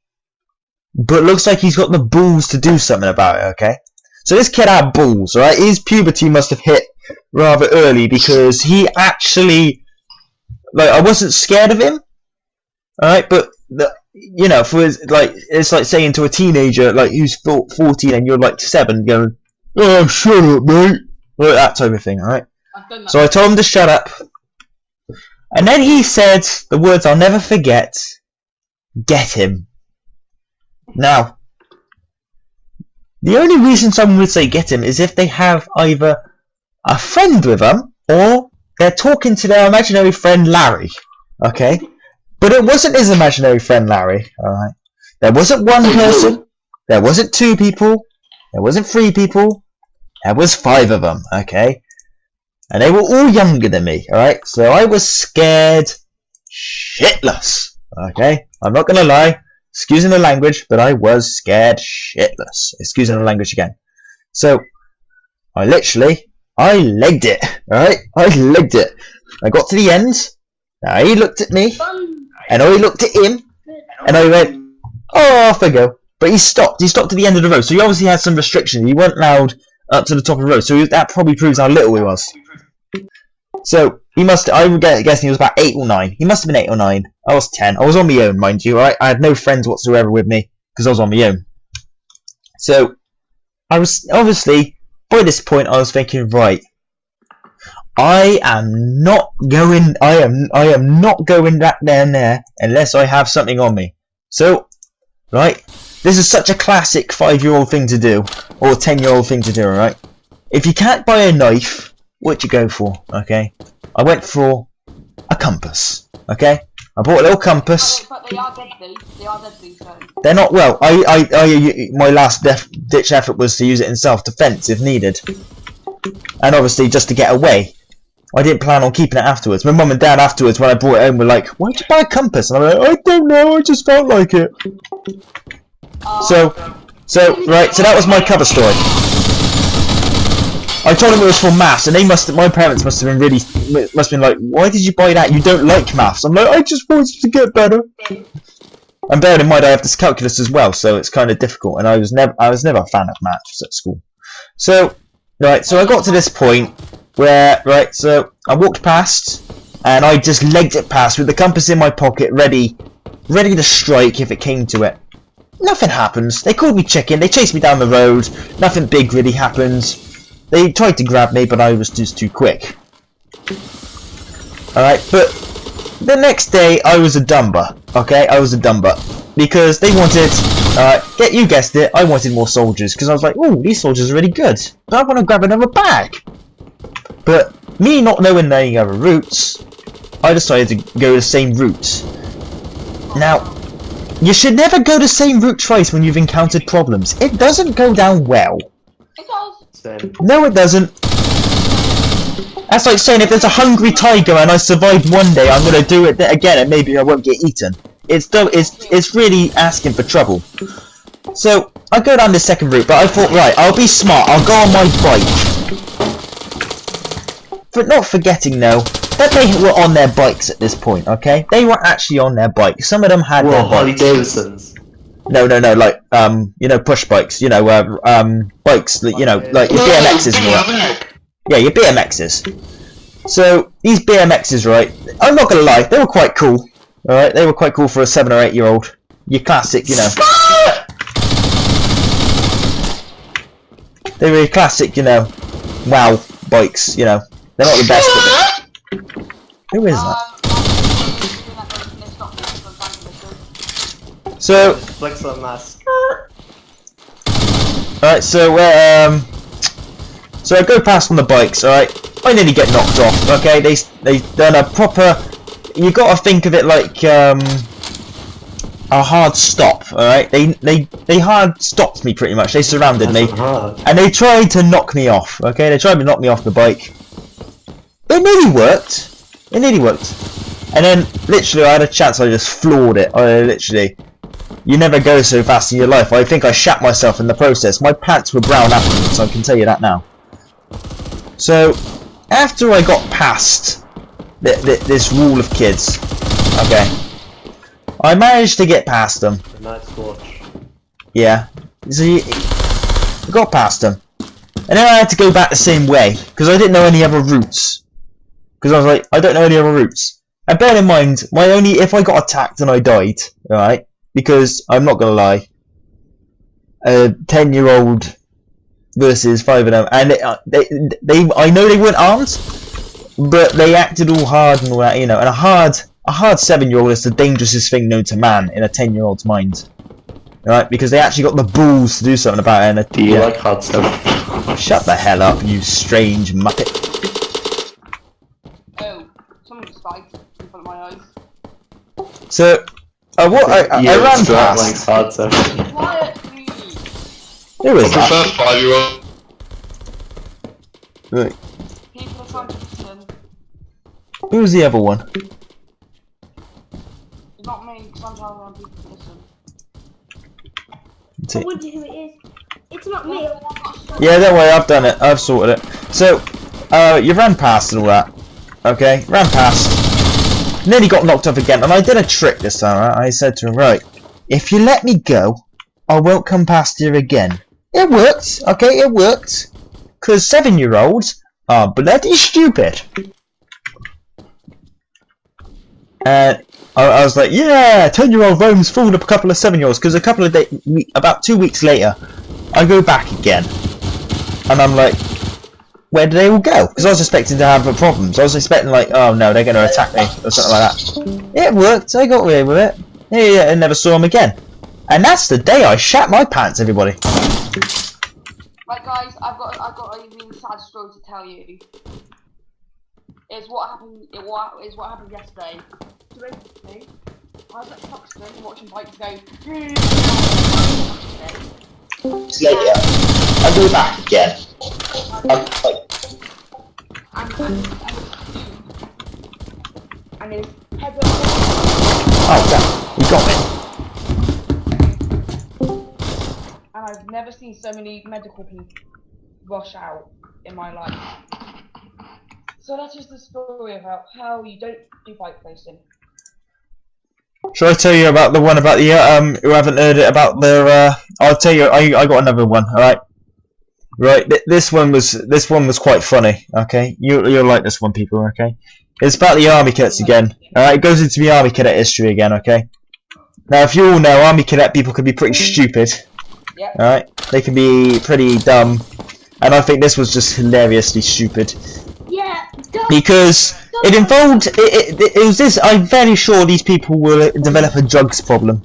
But looks like he's got the balls to do something about it. Okay. So this kid had balls, right? His puberty must have hit rather early because he actually. Like, I wasn't scared of him, alright, but, you know, for his, like, it's like saying to a teenager, like, who's 14 and you're, like, 7, going, "Oh, shut up, mate," like that type of thing, alright? So I told him to shut up, and then he said the words I'll never forget, "Get him." Now, the only reason someone would say "get him" is if they have either a friend with them, or they're talking to their imaginary friend Larry, okay? But it wasn't his imaginary friend Larry, alright? There wasn't 1 person, there wasn't 2 people, there wasn't 3 people, there was 5 of them, okay? And they were all younger than me, alright? So I was scared shitless, okay? I'm not gonna lie, excusing the language, but I was scared shitless. Excusing the language again. So, I legged it, alright? I legged it. I got to the end, now he looked at me, and I looked at him, and I went, "Oh, off I go." But he stopped at the end of the road, so he obviously had some restrictions. He wasn't allowed up to the top of the road, so that probably proves how little he was. So, I would guessing he was about 8 or 9. He must have been 8 or 9. I was 10. I was on my own, mind you, alright? I had no friends whatsoever with me, because I was on my own. So, I was, obviously, by this point, I was thinking, right, I am not going back down there unless I have something on me. So, right, this is such a classic 5-year-old thing to do, or 10-year-old thing to do, alright? If you can't buy a knife, what'd you go for, okay? I went for a compass, okay? I bought a little compass. Okay, but they are deadly. They are deadly, so. They're not, well, my last ditch effort was to use it in self-defense if needed. And obviously just to get away. I didn't plan on keeping it afterwards. My mum and dad afterwards, when I brought it home, were like, "Why'd you buy a compass?" And I'm like, "I don't know, I just felt like it." So that was my cover story. I told them it was for maths, and my parents must have been like, "Why did you buy that? You don't like maths." I'm like, "I just wanted to get better." And bearing in mind, I have this calculus as well, so it's kind of difficult, and I was never a fan of maths at school. So, right, so I got to this point where, right, so I walked past, and I just legged it past with the compass in my pocket, ready to strike if it came to it. Nothing happens. They called me chicken, they chased me down the road, nothing big really happens. They tried to grab me, but I was just too quick. Alright, but the next day I was a dumber, okay? I was a dumber. Because they wanted Alright, you guessed it, I wanted more soldiers, because I was like, ooh, these soldiers are really good, but I want to grab another bag. But me not knowing any other routes, I decided to go the same route. Now, you should never go the same route twice when you've encountered problems. It doesn't go down well. It does. No, it doesn't. That's like saying if there's a hungry tiger and I survived one day, I'm gonna do it again and maybe I won't get eaten. It's really asking for trouble. So I go down the second route, but I thought, right, I'll be smart. I'll go on my bike. But not forgetting though that they were on their bikes at this point. Okay, they were actually on their bikes. Some of them had their Harley bikes. Davidsons. No, like you know, push bikes. You know, bikes that you know, like your BMXs and all that. Yeah, your BMXs. So these BMXs, right? I'm not gonna lie, they were quite cool. All right, they were quite cool for a 7 or 8 year old. Your classic, you know. They were your classic, you know, wow bikes. You know, they're not the best. But who is that? So. Flex on mask. Alright, so so I go past on the bikes, alright? I nearly get knocked off, okay? They done a proper, you gotta think of it like a hard stop, alright? They hard stopped me pretty much. They surrounded me and they tried to knock me off, okay? They tried to knock me off the bike. It nearly worked. It nearly worked. And then literally I had a chance, I just floored it. I literally, you never go so fast in your life. I think I shat myself in the process. My pants were brown afterwards, I can tell you that now. So, after I got past this wall of kids, okay, I managed to get past them. A nice watch. Yeah. So I got past them. And then I had to go back the same way, because I didn't know any other routes. Because I was like, I don't know any other routes. And bear in mind, if I got attacked and I died, alright, because I'm not gonna lie, a 10-year-old versus 5 of them, and I know they weren't armed, but they acted all hard and all that, you know. And a hard 7-year-old is the dangerousest thing known to man in a 10-year-old's mind, right? Because they actually got the balls to do something about it. And do you like hard 7? Shut the hell up, you strange muppet. Oh, someone spiked in front of my eyes. So. I ran past. Like hard 7. Quiet, please. Who is that? 5-year-old. Right. People are trying to listen. Who's the other one? It's not me, because I'm trying to people to listen. I wonder who it is. It's not me. Yeah, don't worry, I've done it. I've sorted it. So, you ran past and all that. Okay, ran past. Nearly got knocked off again, and I did a trick this time, right? I said to him, right, if you let me go, I won't come past here again. It worked, okay, it worked. Because 7-year-olds are bloody stupid. And I was like, yeah, 10-year-old Rome's fooled a couple of 7-year-olds, because about 2 weeks later, I go back again. And I'm like, where do they all go? Because I was expecting to have problems. I was expecting like, oh no, they're going to attack me or something like that. It worked. I got away with it. Yeah, I never saw them again. And that's the day I shat my pants, everybody. Right, guys, I've got a really sad story to tell you. It's what happened. Is what happened yesterday. So basically, I was at Foxton watching bikes go. Later, I go back again. And his head went. Oh, damn, you got me. And I've never seen so many medical people rush out in my life. So that's just the story about how you don't do bike racing. Shall I tell you about the one about the who haven't heard it about their I'll tell you, I got another one, alright? Right, this one was quite funny, okay? You'll like this one, people, okay? It's about the army cadets again. Alright, it goes into the army cadet history again, okay? Now if you all know, army cadet people can be pretty stupid. Yep. Alright? They can be pretty dumb. And I think this was just hilariously stupid. Yeah, because it involved it was this. I'm very sure these people will develop a drugs problem.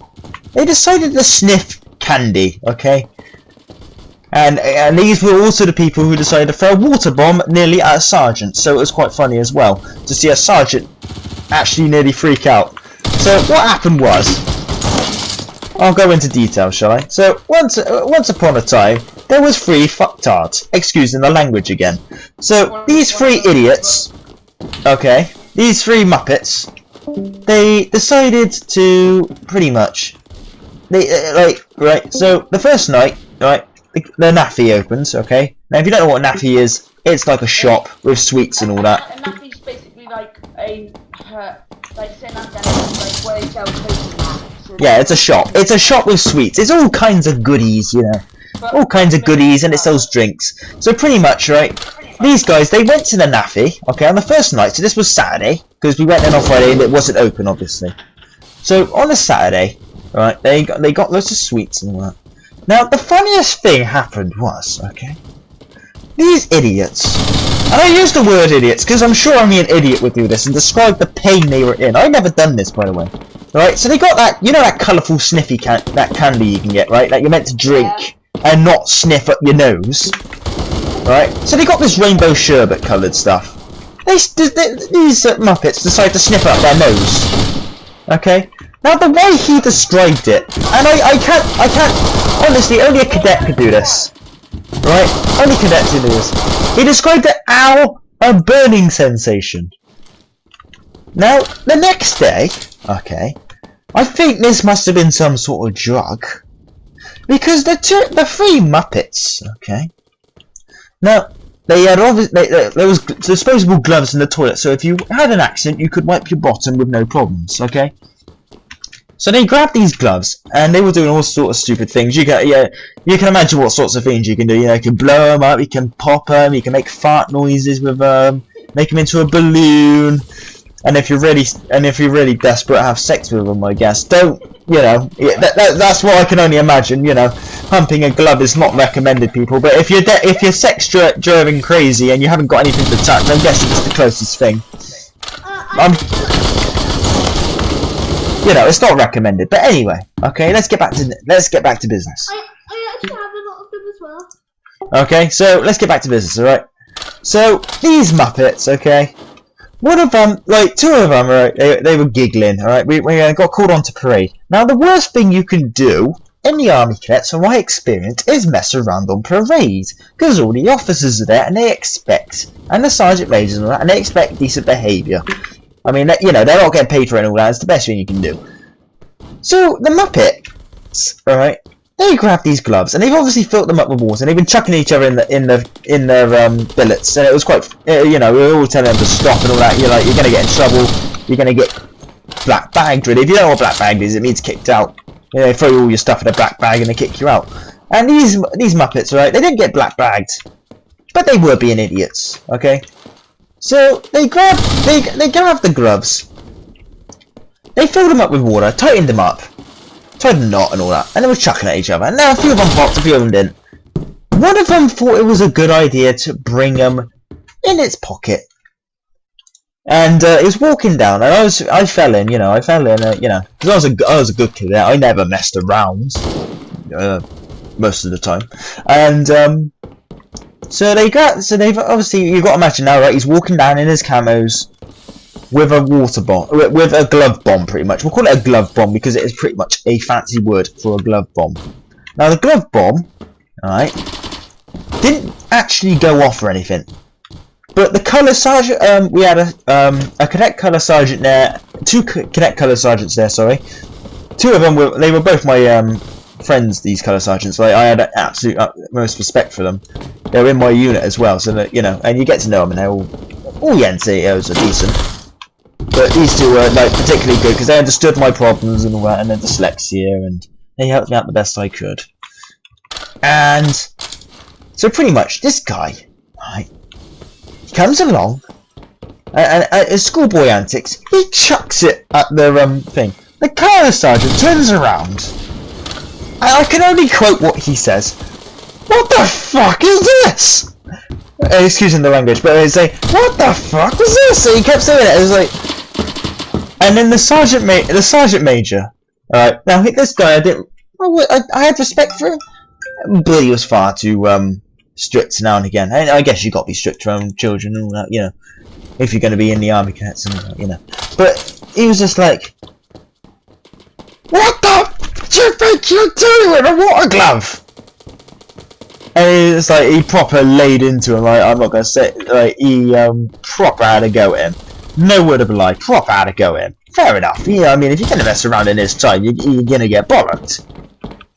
They decided to sniff candy, okay? And these were also the people who decided to throw a water bomb nearly at a sergeant, so it was quite funny as well to see a sergeant actually nearly freak out. So what happened was, I'll go into detail, shall I? So once upon a time, there was 3 fucktards, excusing the language again. So these 3 idiots, okay, these 3 muppets, they decided to pretty much, right. So the first night, right. The naffy opens, okay? Now if you don't know what naffy is, it's like a shop with sweets and all that. And naffy's basically like a, like say like where they sell toast and that. So Yeah, it's a shop. It's a shop with sweets. It's all kinds of goodies, you know. All kinds of goodies, and it sells drinks. So pretty much, right, these guys, they went to the naffy, okay, on the first night. So this was Saturday, because we went in on Friday and it wasn't open, obviously. So on a Saturday, right, they got loads of sweets and all that. Now, the funniest thing happened was, okay, these idiots, and I use the word idiots because I'm sure only an idiot would do this and describe the pain they were in. I've never done this, by the way. Right, so they got that, you know that colourful sniffy that candy you can get, right, that you're meant to drink and not sniff up your nose. Right, so they got this rainbow sherbet coloured stuff. These Muppets decide to sniff up their nose. Okay? Now the way he described it, and I can't, honestly, only a cadet could do this. Right? Only cadets can do this. He described it as a burning sensation. Now, the next day, okay, I think this must have been some sort of drug. Because the 3 Muppets, okay, now, they had there was disposable gloves in the toilet, so if you had an accident, you could wipe your bottom with no problems, okay? So they grabbed these gloves, and they were doing all sorts of stupid things. You can imagine what sorts of things you can do. You know, you can blow them up, you can pop them, you can make fart noises with them, make them into a balloon, and if you're really desperate, have sex with them. I guess. Don't, you know? That's what I can only imagine. You know, humping a glove is not recommended, people. But if you're sex driving crazy and you haven't got anything to touch, I'm guessing it's the closest thing. You know, it's not recommended, but anyway, okay, let's get back to business. I actually have a lot of them as well. Okay, so let's get back to business, alright? So, these Muppets, okay, one of them, like, 2 of them, right, they were giggling, alright, we got called on to parade. Now, the worst thing you can do in the Army Cadets, from my experience, is mess around on parade, because all the officers are there, and they expect, and the Sergeant Majors and all that, and they expect decent behaviour. I mean, you know, they're not getting paid for it and all that. It's the best thing you can do. So the Muppets, right? They grab these gloves and they've obviously filled them up with water. And they've been chucking each other in their billets, and it was quite, you know, we were all telling them to stop and all that. You're like, you're gonna get in trouble. You're gonna get black bagged. Really, if you don't know what black bagged is, it means kicked out. You know, they throw all your stuff in a black bag and they kick you out. And these Muppets, right? They didn't get black bagged, but they were being idiots. Okay. So they grabbed the gloves, they filled them up with water, tightened them up, tied a knot and all that, and they were chucking at each other. And now a few of them popped, a few of them didn't. One of them thought it was a good idea to bring them in its pocket, and it was walking down, and I fell in, you know, you know, because I was a good kid. I never messed around, most of the time, and So they've obviously, you've got to imagine now, right? He's walking down in his camos with a water bomb, with a glove bomb, pretty much. We'll call it a glove bomb because it is pretty much a fancy word for a glove bomb. Now the glove bomb, alright, didn't actually go off or anything. But the colour sergeant, we had a cadet colour sergeant there, 2 cadet colour sergeants there, sorry. 2 of them they were both my friends, these colour sergeants. Like, I had absolute most respect for them. They're in my unit as well, so that, you know, and you get to know them, and they're all NCOs are decent. But these 2 were like particularly good because they understood my problems and all that, and their dyslexia, and they helped me out the best I could. And so pretty much this guy, right, he comes along, and his schoolboy antics, he chucks it at the thing. The colour sergeant turns around. I can only quote what he says. What the fuck is this? Excuse the language, but he'd say, what the fuck was this? So he kept saying it. It was like, and then the sergeant major. Alright, now this guy, I had respect for him, but he was far too strict now and again. And I guess you got to be strict around children and all that, you know, if you're going to be in the army cadets and all that, you know. But he was just like, "What the do you think you're doing with a water glove?" And it's like he proper laid into him. Like, I'm not going to say, like, he proper had a go at him. No word of a lie, proper had a go at him. Fair enough. Yeah, I mean, if you're going to mess around in this time, you're going to get bollocked.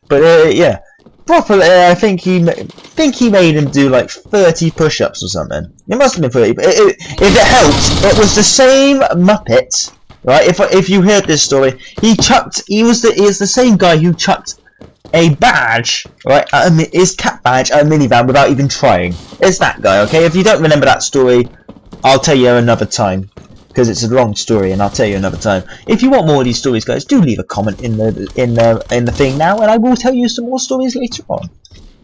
But yeah, properly, I think he made him do like 30 push-ups or something. It must have been 30. But if it helps, it was the same Muppet, right? If you heard this story, he is the same guy who chucked a badge, right? His cat badge at a minivan without even trying. It's that guy, okay? If you don't remember that story, I'll tell you another time, because it's a long story, and I'll tell you another time. If you want more of these stories, guys, do leave a comment in the thing now, and I will tell you some more stories later on.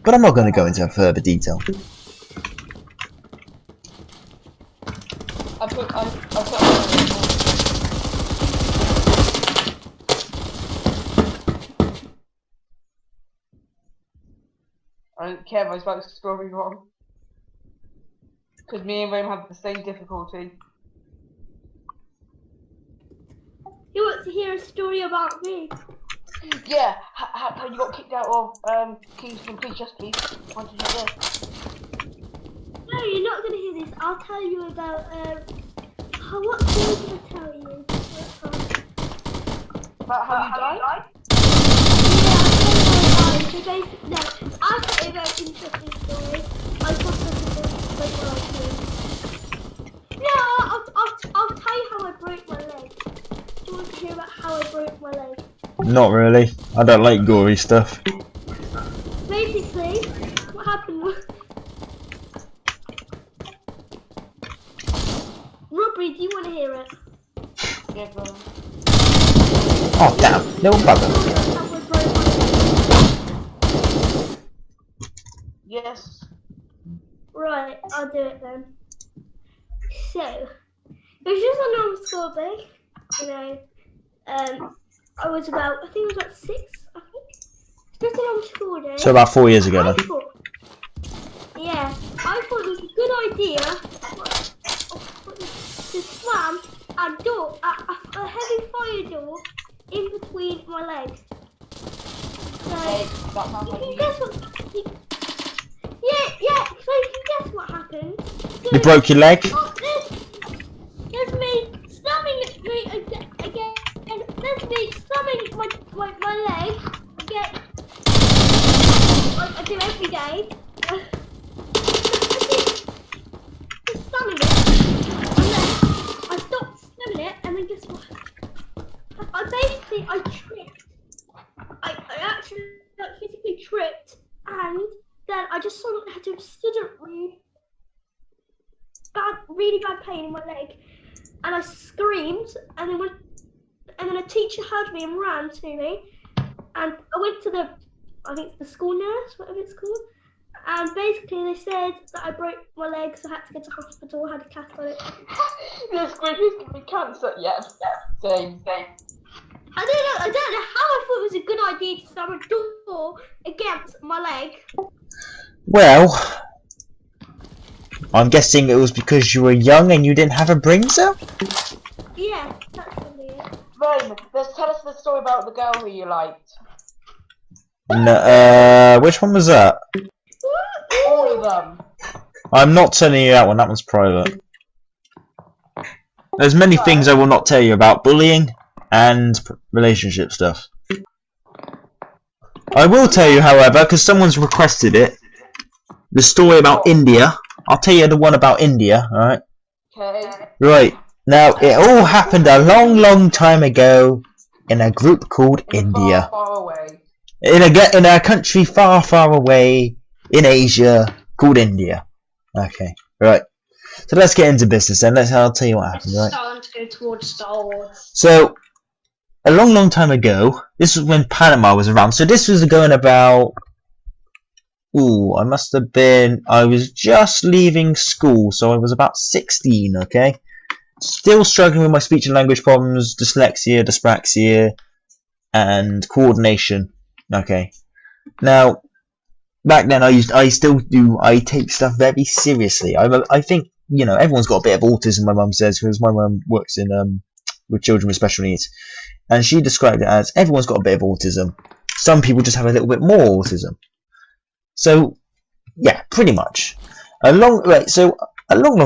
But I'm not going to go into further detail. I don't care if I spoke to story wrong. Because me and Rome have the same difficulty. You want to hear a story about me? Yeah, how you got kicked out of Kingston Police Justice? Want to hear this? No, you're not going to hear this. I'll tell you about, what story did I tell you? About how you died? So basically, no, I'll tell you a very interesting story. I got I'll tell you how I broke my leg. Do you want to hear about how I broke my leg? Not really. I don't like gory stuff. Basically, what happened was... Robbery, do you want to hear it? Yeah, go on. Oh damn, little bugger. Yes. Right, I'll do it then. So, it was just a normal school day. You know, I was about, I think it was about 6, I think. Just a normal school day. So about 4 years ago then. Yeah, I thought it was a good idea to slam a heavy fire door in between my legs. So, you can guess what... Yeah, so you can guess what happened. So, You broke your leg? There's me slamming me again. There's me slamming my leg again. I do every day. Just slamming it. And then I stopped slamming it, and then guess what? I tripped. I actually physically tripped, and then I just had to stood up really bad pain in my leg, and I screamed, and then a teacher heard me and ran to me, and I went to I think it's the school nurse, whatever it's called, and basically they said that I broke my leg, so I had to go to hospital, I had a cast on it. This group is giving me cancer, yeah. Same. I don't know how I thought it was a good idea to slam a door against my leg. Well, I'm guessing it was because you were young and you didn't have a brain cell? Yeah, that's probably it. Rome, let's tell us the story about the girl who you liked. No, which one was that? All of them. I'm not telling you that one, that one's private. There's many things I will not tell you about bullying and relationship stuff. I will tell you, however, because someone's requested it, the story about India. I'll tell you the one about India, alright? Okay. Right, now it all happened a long time ago in a group called India. Far away. In a country far away in Asia called India. Okay, right. So let's get into business then. I'll tell you what happened, right? It's starting to go towards Star Wars. So, a long time ago, this was when Panama was around. So this was going about... Ooh, I was just leaving school, so I was about 16, okay? Still struggling with my speech and language problems, dyslexia, dyspraxia, and coordination. Okay. Now, back then I take stuff very seriously. I think, you know, everyone's got a bit of autism, my mum says, because my mum works in with children with special needs, and she described it as everyone's got a bit of autism. Some people just have a little bit more autism. So, yeah, pretty much. A long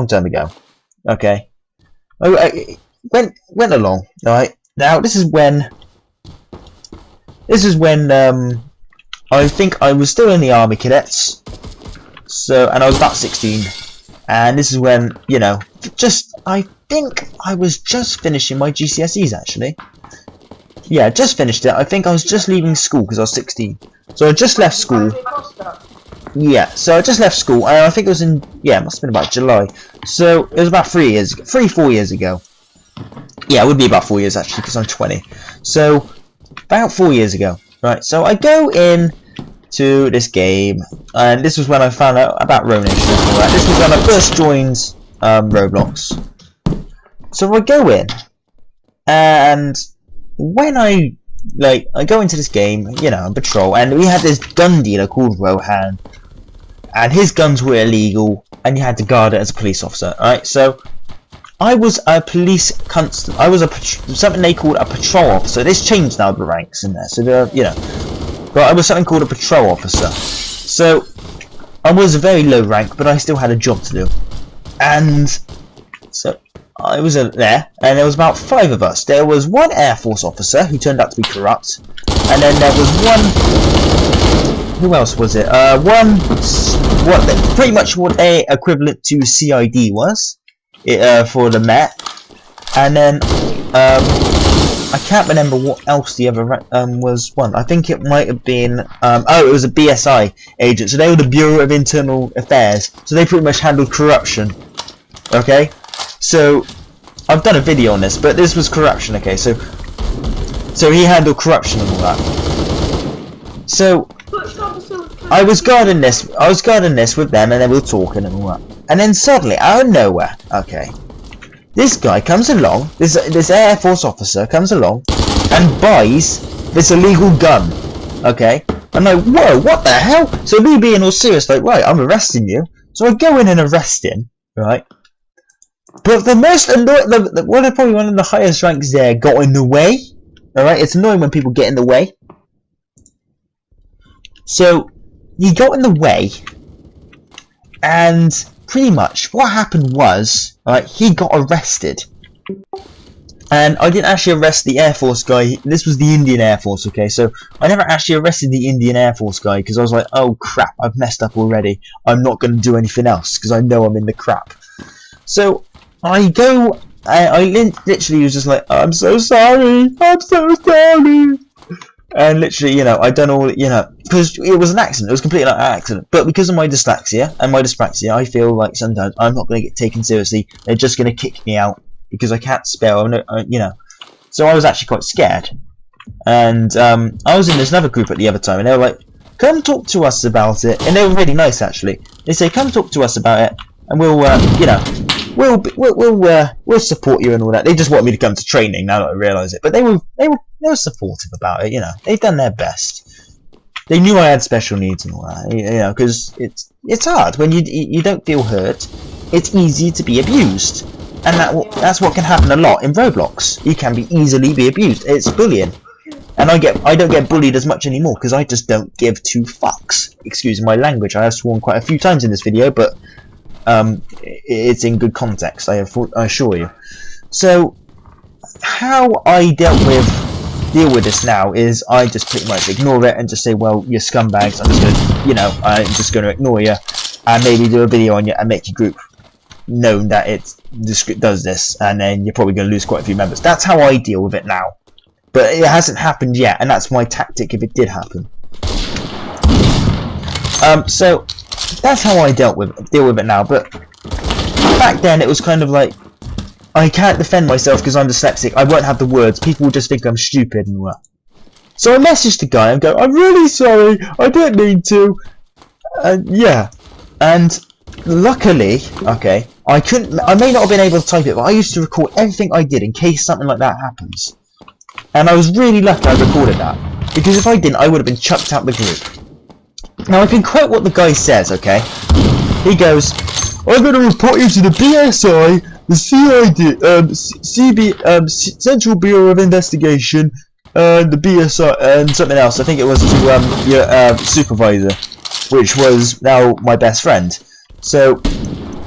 time ago, okay, I went along, right? Now this is when I think I was still in the army cadets, so, and I was about 16, and this is when, you know, I think I was just finishing my GCSEs actually. Yeah, just finished it. I think I was just leaving school because I was 16. So I just left school. Yeah, so I just left school, and I think it was in, yeah, it must have been about July. So it was about 4 years ago. Yeah, it would be about 4 years actually, because I'm 20. So about 4 years ago, right? So I go in to this game, and this was when I found out about Ronin and all that. This was when I first joined Roblox. So I go in, and when I go into this game, you know, on patrol, and we had this gun dealer called Rohan, and his guns were illegal, and you had to guard it as a police officer. Alright, so I was a police constant. I was something they called a patrol officer. This changed now, the ranks in there, so you know, but I was something called a patrol officer. So I was a very low rank, but I still had a job to do, and so I was there, and there was about 5 of us. There was one Air Force officer who turned out to be corrupt, and then there was one. Who else was it? Pretty much what a equivalent to CID was, for the Met, and then I can't remember what else the other was one. I think it might have been it was a BSI agent. So they were the Bureau of Internal Affairs. So they pretty much handled corruption. Okay. So, I've done a video on this, but this was corruption, okay, so he handled corruption and all that. So, I was guarding this with them, and they were talking and all that. And then suddenly, out of nowhere, okay, this guy comes along, this Air Force officer comes along, and buys this illegal gun, okay? I'm like, whoa, what the hell? So me being all serious, like, right, I'm arresting you. So I go in and arrest him, right? But the most annoying, probably one of the highest ranks there got in the way. Alright, it's annoying when people get in the way. So, he got in the way, and pretty much what happened was, right, he got arrested. And I didn't actually arrest the Air Force guy. This was the Indian Air Force, okay? So I never actually arrested the Indian Air Force guy because I was like, oh crap, I've messed up already. I'm not going to do anything else because I know I'm in the crap. So I go, I literally was just like, I'm so sorry, I'm so sorry. And literally, you know, I done all, you know, because it was an accident, it was completely an accident. But because of my dyslexia and my dyspraxia, I feel like sometimes I'm not going to get taken seriously. They're just going to kick me out because I can't spell, you know. So I was actually quite scared. And I was in this other group at the other time, and they were like, come talk to us about it. And they were really nice, actually. They say, come talk to us about it, and we'll, you know, we'll support you and all that. They just want me to come to training now that I realise it. But they were supportive about it, you know. They've done their best. They knew I had special needs and all that, you know, because it's hard when you don't feel hurt. It's easy to be abused, and that's what can happen a lot in Roblox. You can be easily be abused. It's bullying, and I don't get bullied as much anymore because I just don't give 2 fucks. Excuse my language. I have sworn quite a few times in this video, but it's in good context, I assure you. So how I deal with this now is I just pretty much ignore it and just say, well, you're scumbags, I'm just gonna ignore you and maybe do a video on you and make your group known that the script does this, and then you're probably going to lose quite a few members. That's how I deal with it now, but it hasn't happened yet, and that's my tactic if it did happen. So that's how I deal with it now. But back then it was kind of like, I can't defend myself because I'm dyslexic. I won't have the words. People will just think I'm stupid and all that. So I messaged the guy and go, I'm really sorry. I didn't mean to. Yeah. And luckily, okay, I may not have been able to type it, but I used to record everything I did in case something like that happens. And I was really lucky I recorded that. because if I didn't, I would have been chucked out the group. Now I can quote what the guy says, okay? He goes, "I'm going to report you to the BSI, the CID, Central Bureau of Investigation, and the BSI, and something else. I think it was to your supervisor, which was now my best friend." So,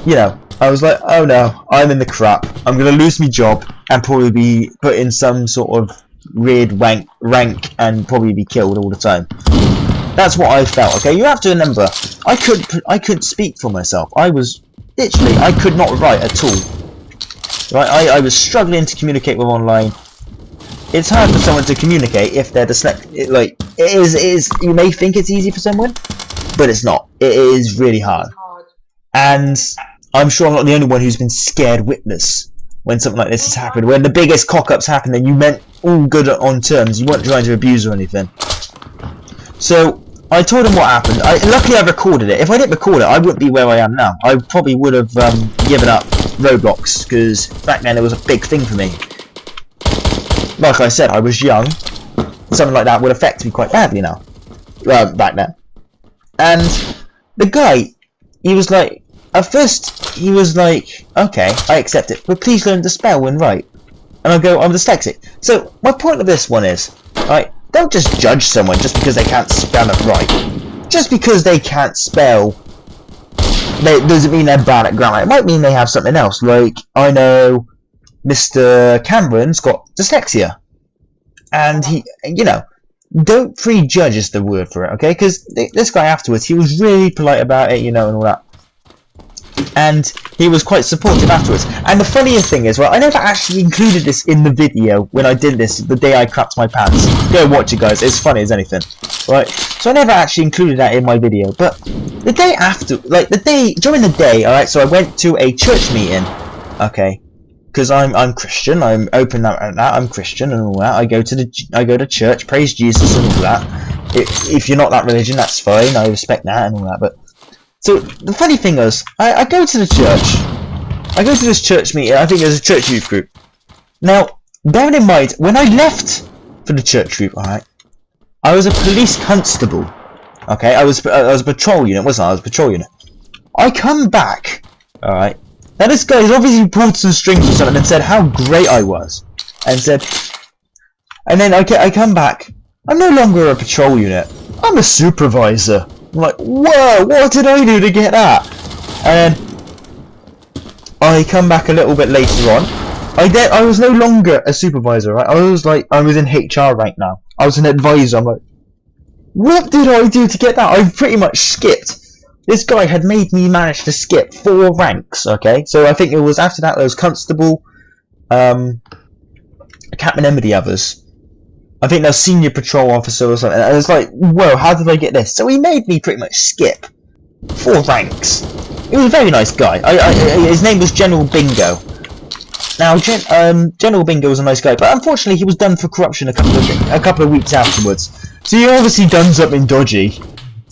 you know, I was like, oh no, I'm in the crap. I'm going to lose my job and probably be put in some sort of weird rank and probably be killed all the time. That's what I felt. Okay, you have to remember, I couldn't speak for myself. I was literally, I could not write at all. Right, I was struggling to communicate with online. It's hard for someone to communicate if they're dyslexic. Like it is. You may think it's easy for someone, but it's not. It is really hard. And I'm sure I'm not the only one who's been scared witless when something like this has happened. When the biggest cock-ups happened and you meant all good on terms, you weren't trying to abuse or anything. So I told him what happened. Luckily I recorded it. If I didn't record it, I wouldn't be where I am now. I probably would have given up Roblox, because back then it was a big thing for me. Like I said, I was young. Something like that would affect me quite badly now. Back then. And the guy, he was like, at first he was like, okay, I accept it, but please learn to spell and write. And I go, I'm dyslexic. So my point of this one is, right, don't just judge someone just because they can't spell it right. Just because they can't spell, doesn't mean they're bad at grammar. It might mean they have something else. Like, I know Mr. Cameron's got dyslexia. And he, you know, don't prejudge is the word for it, okay? Because this guy afterwards, he was really polite about it, you know, and all that. And he was quite supportive afterwards. And the funniest thing is, well, I never actually included this in the video when I did this the day I crapped my pants. Go watch it, guys. It's funny as anything, right? So I never actually included that in my video. But the day after, like during the day, all right. So I went to a church meeting, okay, because I'm Christian. I'm open at that. I'm Christian and all that. I go to church, praise Jesus and all that. If you're not that religion, that's fine. I respect that and all that. But so the funny thing is, I go to the church. I go to this church meeting. I think there's a church youth group. Now, bearing in mind, when I left for the church group, alright, I was a police constable. Okay, I was a patrol unit, wasn't I? I was a patrol unit. I come back, alright. Now this guy's obviously pulled some strings or something and said how great I was, and said, and then I come back. I'm no longer a patrol unit. I'm a supervisor. I'm like, whoa, what did I do to get that? And I come back a little bit later on. I was no longer a supervisor, right? I was in HR right now. I was an advisor. I'm like, what did I do to get that? I pretty much skipped. This guy had made me manage to skip 4 ranks, okay? So I think it was after that there was constable, I can't remember the others. I think they're senior patrol officer or something. I was like, whoa, how did I get this? So he made me pretty much skip 4 ranks. He was a very nice guy. His name was General Bingo. Now, General Bingo was a nice guy, but unfortunately he was done for corruption a couple of weeks afterwards. So he obviously done something dodgy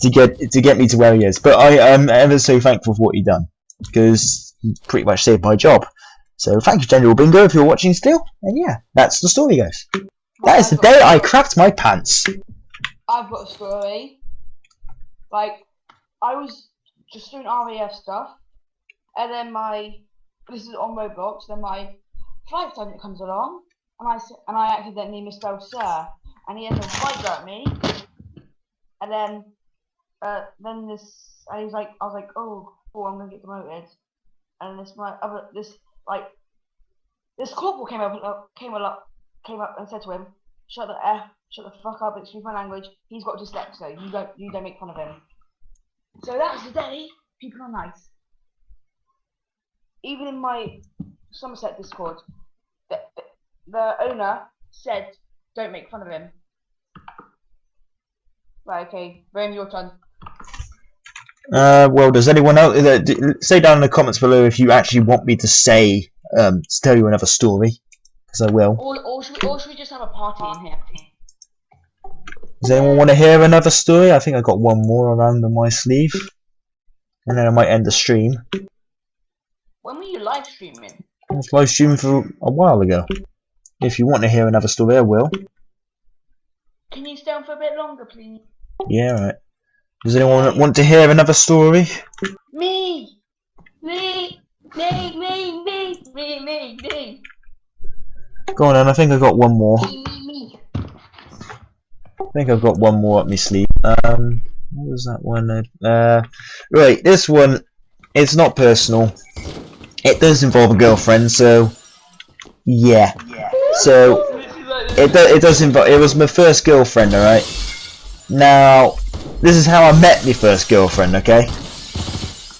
to get me to where he is. But I am ever so thankful for what he done, because he pretty much saved my job. So thank you, General Bingo, if you're watching still. And yeah, that's the story, guys. That is the day I crapped my pants. I've got a story. Like, I was just doing RAF stuff, and then this is on Roblox, then my flight sergeant comes along, and I accidentally misspelled sir, and he has a white go at me, and then and he's like, I was like, oh, I'm gonna get promoted, and this corporal came up and said to him, shut the fuck up, excuse my language, he's got dyslexia, you don't make fun of him. So that was the day people are nice. Even in my Somerset Discord, the owner said, don't make fun of him. Right, okay, Graham, your turn. Well, does anyone else say down in the comments below if you actually want me to tell you another story, because I will. Or should we just have a party in here? Does anyone want to hear another story? I think I got one more around on my sleeve, and then I might end the stream. When were you live streaming? I was live streaming for a while ago. If you want to hear another story, I will. Can you stay on for a bit longer, please? Yeah, right. Does anyone want to hear another story? Me! Me. Me! Go on, then. I think I got one more. Me. I think I've got one more up my sleeve. What was that one? Right, this one. It's not personal. It does involve a girlfriend, so yeah. So it does involve. It was my first girlfriend, all right. Now, this is how I met my first girlfriend. Okay.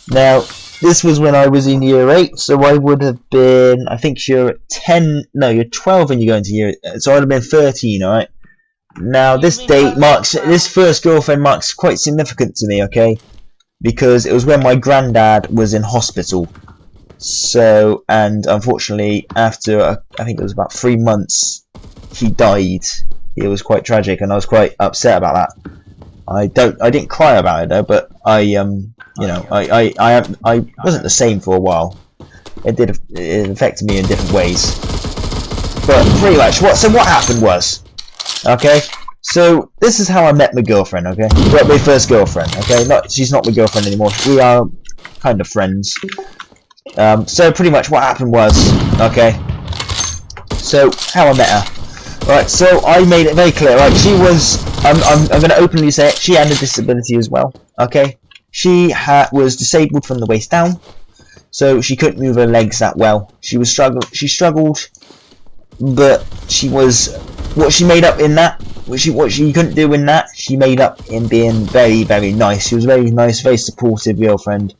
Now, this was when I was in year 8, so I would have been. I think you're 10. No, you're 12 when you go into year 8, so I'd have been 13. All right. Now, this date marks. This first girlfriend marks quite significant to me. Okay. Because it was when my granddad was in hospital. So, and unfortunately, after I think it was about 3 months, he died. It was quite tragic, and I was quite upset about that. I didn't cry about it though, but I wasn't the same for a while. It affected me in different ways. But pretty much, what happened was, okay. So this is how I met my girlfriend, okay? Well, my first girlfriend, okay? She's not my girlfriend anymore. We are kind of friends. So pretty much what happened was, okay? So how I met her, right? So I made it very clear, right? She was, I'm going to openly say it. She had a disability as well, okay? She was disabled from the waist down, so she couldn't move her legs that well. She struggled, but she was what she made up in that. What she couldn't do in that, she made up in being very, very nice. She was a very nice, very supportive girlfriend.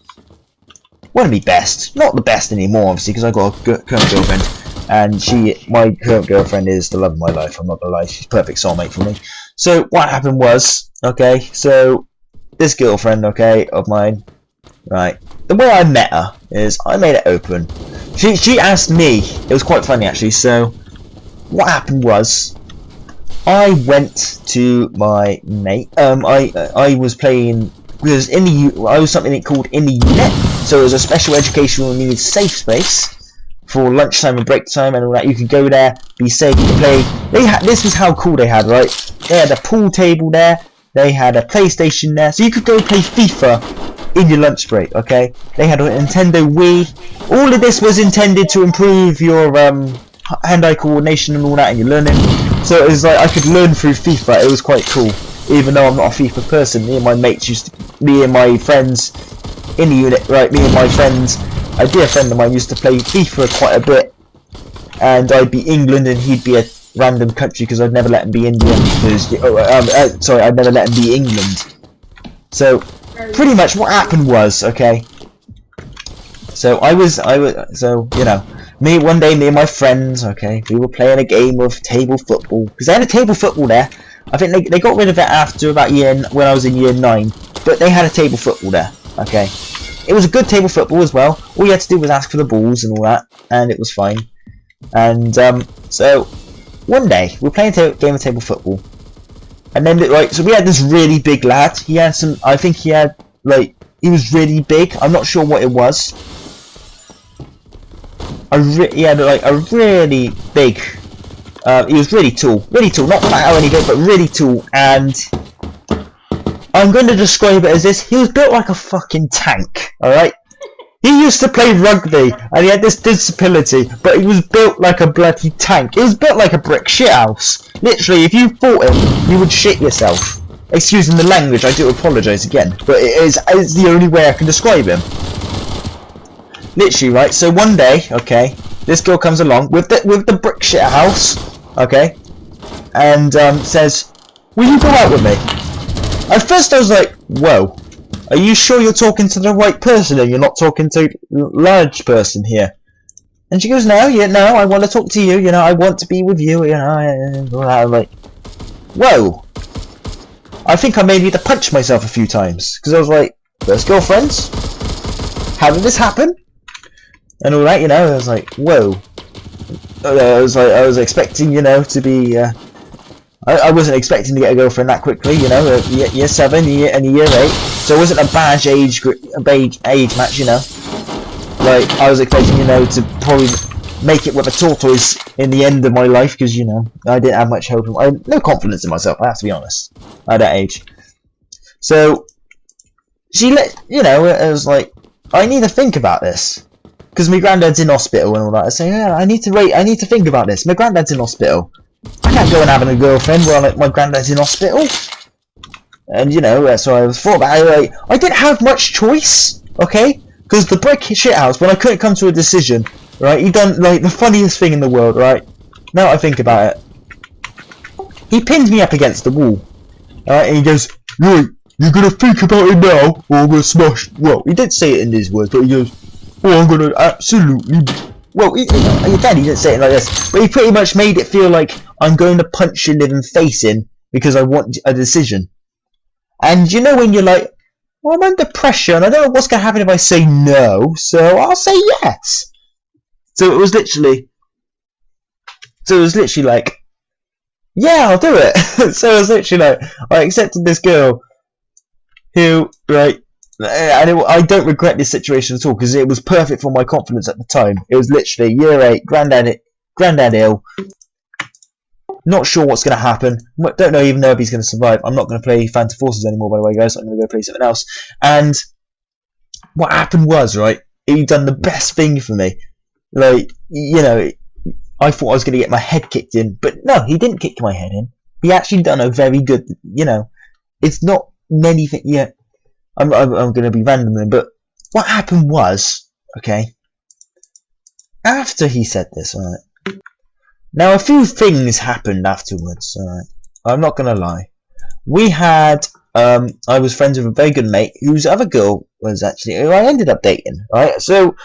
One of the best. Not the best anymore, obviously, because I got a current girlfriend. And my current girlfriend is the love of my life, I'm not gonna lie. She's a perfect soulmate for me. So, what happened was, okay, so, this girlfriend, okay, of mine, right, the way I met her is, I made it open. She asked me, it was quite funny actually, so, what happened was, I went to my mate. I was playing because I was something called in the unit, so it was a special educational needs safe space for lunchtime and break time and all that. You could go there, be safe, play. This was how cool they had, right? They had a pool table there. They had a PlayStation there, so you could go play FIFA in your lunch break. Okay? They had a Nintendo Wii. All of this was intended to improve your hand-eye coordination and all that, and your learning. So it was like I could learn through FIFA. It was quite cool, even though I'm not a FIFA person. Me and my friends in the unit, right? Me and my friends, a dear friend of mine used to play FIFA quite a bit, and I'd be England and he'd be a random country because I'd never let him be India. Because sorry, I'd never let him be England. So pretty much what happened was, okay. So so you know. One day, me and my friends, okay, we were playing a game of table football, because they had a table football there. I think they got rid of it after about when I was in year 9, but they had a table football there, okay. It was a good table football as well. All you had to do was ask for the balls and all that, and it was fine. And so one day we were playing a game of table football, and then so we had this really big lad. He had I think he had he was really big. I'm not sure what it was. He had a really big. He was really tall, not fat or anything, but really tall. And I'm going to describe it as this: he was built like a fucking tank. All right. He used to play rugby, and he had this disability, but he was built like a bloody tank. He was built like a brick shithouse. Literally, if you fought him, you would shit yourself. Excusing the language, I do apologise again, but it's the only way I can describe him. Literally, right? So one day, okay, this girl comes along with the brick shit house, okay, and says, "Will you go out with me?" At first, I was like, "Whoa, are you sure you're talking to the right person and you're not talking to a large person here?" And she goes, "No, I want to talk to you. You know, I want to be with you. You know." I'm like, "Whoa." I think I may need to punch myself a few times because I was like, "First girlfriends? How did this happen?" And all that, you know, I was like, whoa. I was expecting, you know, to be, I wasn't expecting to get a girlfriend that quickly, you know, year 7 and year 8, so it wasn't a bad age match, you know. Like, I was expecting, you know, to probably make it with a tortoise in the end of my life, because, you know, I didn't have much hope. I had no confidence in myself, I have to be honest, at that age. So, she you know, it was like, I need to think about this. Because my granddad's in hospital and all that. I say, yeah, I need to think about this. My granddad's in hospital. I can't go and having a girlfriend while like, my granddad's in hospital. And, you know, so I thought about it. I didn't have much choice, okay? Because the brick shithouse, when I couldn't come to a decision, right, he done, like, the funniest thing in the world, right? Now I think about it. He pinned me up against the wall. Alright, and he goes, right, you're gonna think about it now, or I'm gonna smash... Well, he didn't say it in his words, but he goes, oh, I'm gonna absolutely... Well, again, he didn't say it like this, but he pretty much made it feel like I'm going to punch your living face in because I want a decision. And you know when you're like, well, I'm under pressure and I don't know what's going to happen if I say no, so I'll say yes. So it was literally like, yeah, I'll do it. So it was literally like, I accepted this girl who, right, and I don't regret this situation at all because it was perfect for my confidence at the time. It was literally year 8, granddad ill, not sure what's going to happen, don't even know if he's going to survive. I'm not going to play Phantom Forces anymore, by the way, guys. I'm going to go play something else. And what happened was, right, he done the best thing for me. Like, you know, I thought I was going to get my head kicked in, but no, he didn't kick my head in. He actually done a very good, you know, it's not many things, yeah, I'm going to be random then, but what happened was, okay, after he said this, alright, now a few things happened afterwards, alright, I'm not going to lie. We had, I was friends with a very good mate, whose other girl was actually, who I ended up dating, alright, so,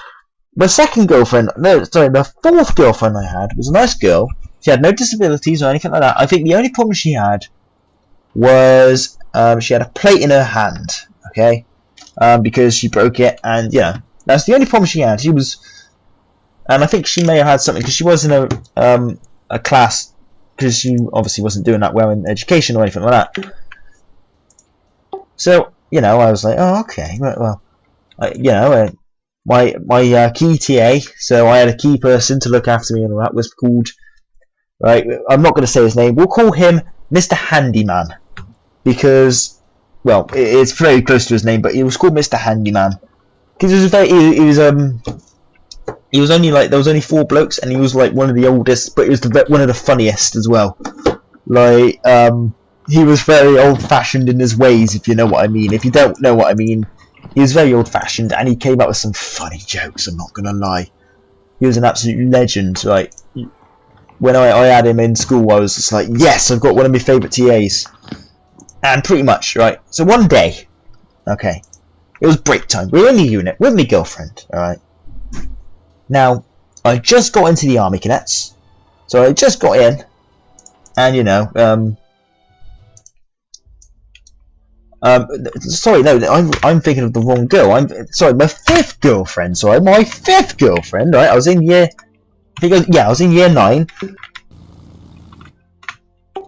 my second girlfriend, the fourth girlfriend I had was a nice girl. She had no disabilities or anything like that. I think the only problem she had was she had a plate in her hand, okay, because she broke it, and yeah, that's the only problem she had. She was, and I think she may have had something because she was in a class, because she obviously wasn't doing that well in education or anything like that. So you know, I was like, oh okay, well, you know. My key TA, so I had a key person to look after me and all that, was called, right, I'm not going to say his name, we'll call him Mr. Handyman, because, well, it's very close to his name, but he was called Mr. Handyman, because he was only like, there was only 4 blokes, and he was like one of the oldest, but he was one of the funniest as well, like, he was very old-fashioned in his ways, if you know what I mean. If you don't know what I mean, he was very old-fashioned, and he came up with some funny jokes, I'm not gonna lie. He was an absolute legend, right? When I had him in school, I was just like, yes, I've got one of my favourite TAs. And pretty much, right, so one day, okay, it was break time, we were in the unit with my girlfriend, alright? Now, I just got into the Army Cadets, so I just got in, and you know, sorry, no, I'm thinking of the wrong girl. Sorry, my 5th girlfriend. Sorry, my 5th girlfriend. Right, I was in year, I was in year 9.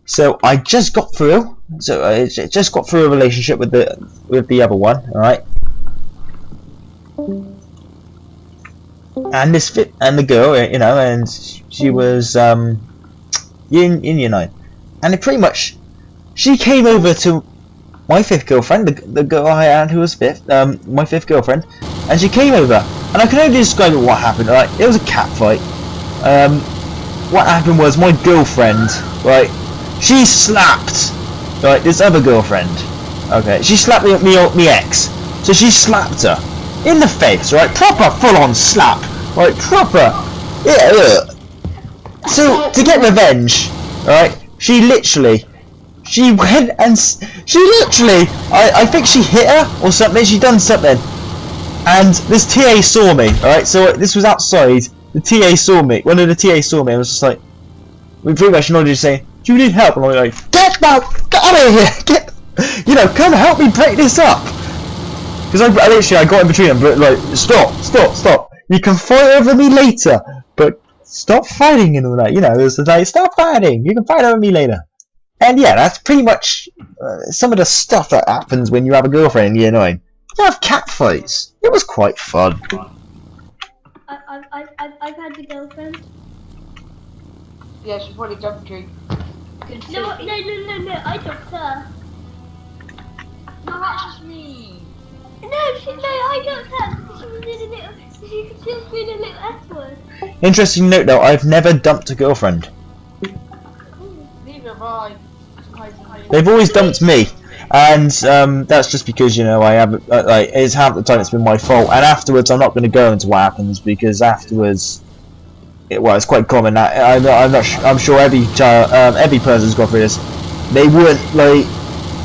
So I just got through. So I just got through a relationship with the other one. All right, and the girl, you know, and she was in year 9, and it pretty much, she came over to my 5th girlfriend, the girl I had who was 5th, my 5th girlfriend, and she came over, and I can only describe what happened, right, it was a cat fight. What happened was, my girlfriend, right, she slapped, right, this other girlfriend, okay, she slapped me ex, so she slapped her, in the face, right, proper full-on slap, right, proper, yeah, so, to get revenge, right, she went and she literally, I think she hit her or something, she done something, and this TA saw me, alright, so this was outside, the TA saw me, one of the TAs saw me, and was just like, we pretty much nodded saying, do you need help? And I'm like, get out of here, you know, come help me break this up, because I got in between them, but like, stop, you can fight over me later, but stop fighting and all that, you know, it was like, stop fighting, you can fight over me later. And yeah, that's pretty much some of the stuff that happens when you have a girlfriend in year 9. You have cat fights. It was quite fun. I I've had a girlfriend. Yeah, she's probably jumped you. No, I dumped her. No, that's just me. No, I dumped her because she was being a little, she was being a little S-word. Interesting note though, I've never dumped a girlfriend. Neither have I. They've always dumped me, and that's just because, you know, I have like, it's half the time it's been my fault, and afterwards I'm not going to go into what happens, because afterwards, it's quite common. I'm sure every child, every person's gone through this. They weren't like,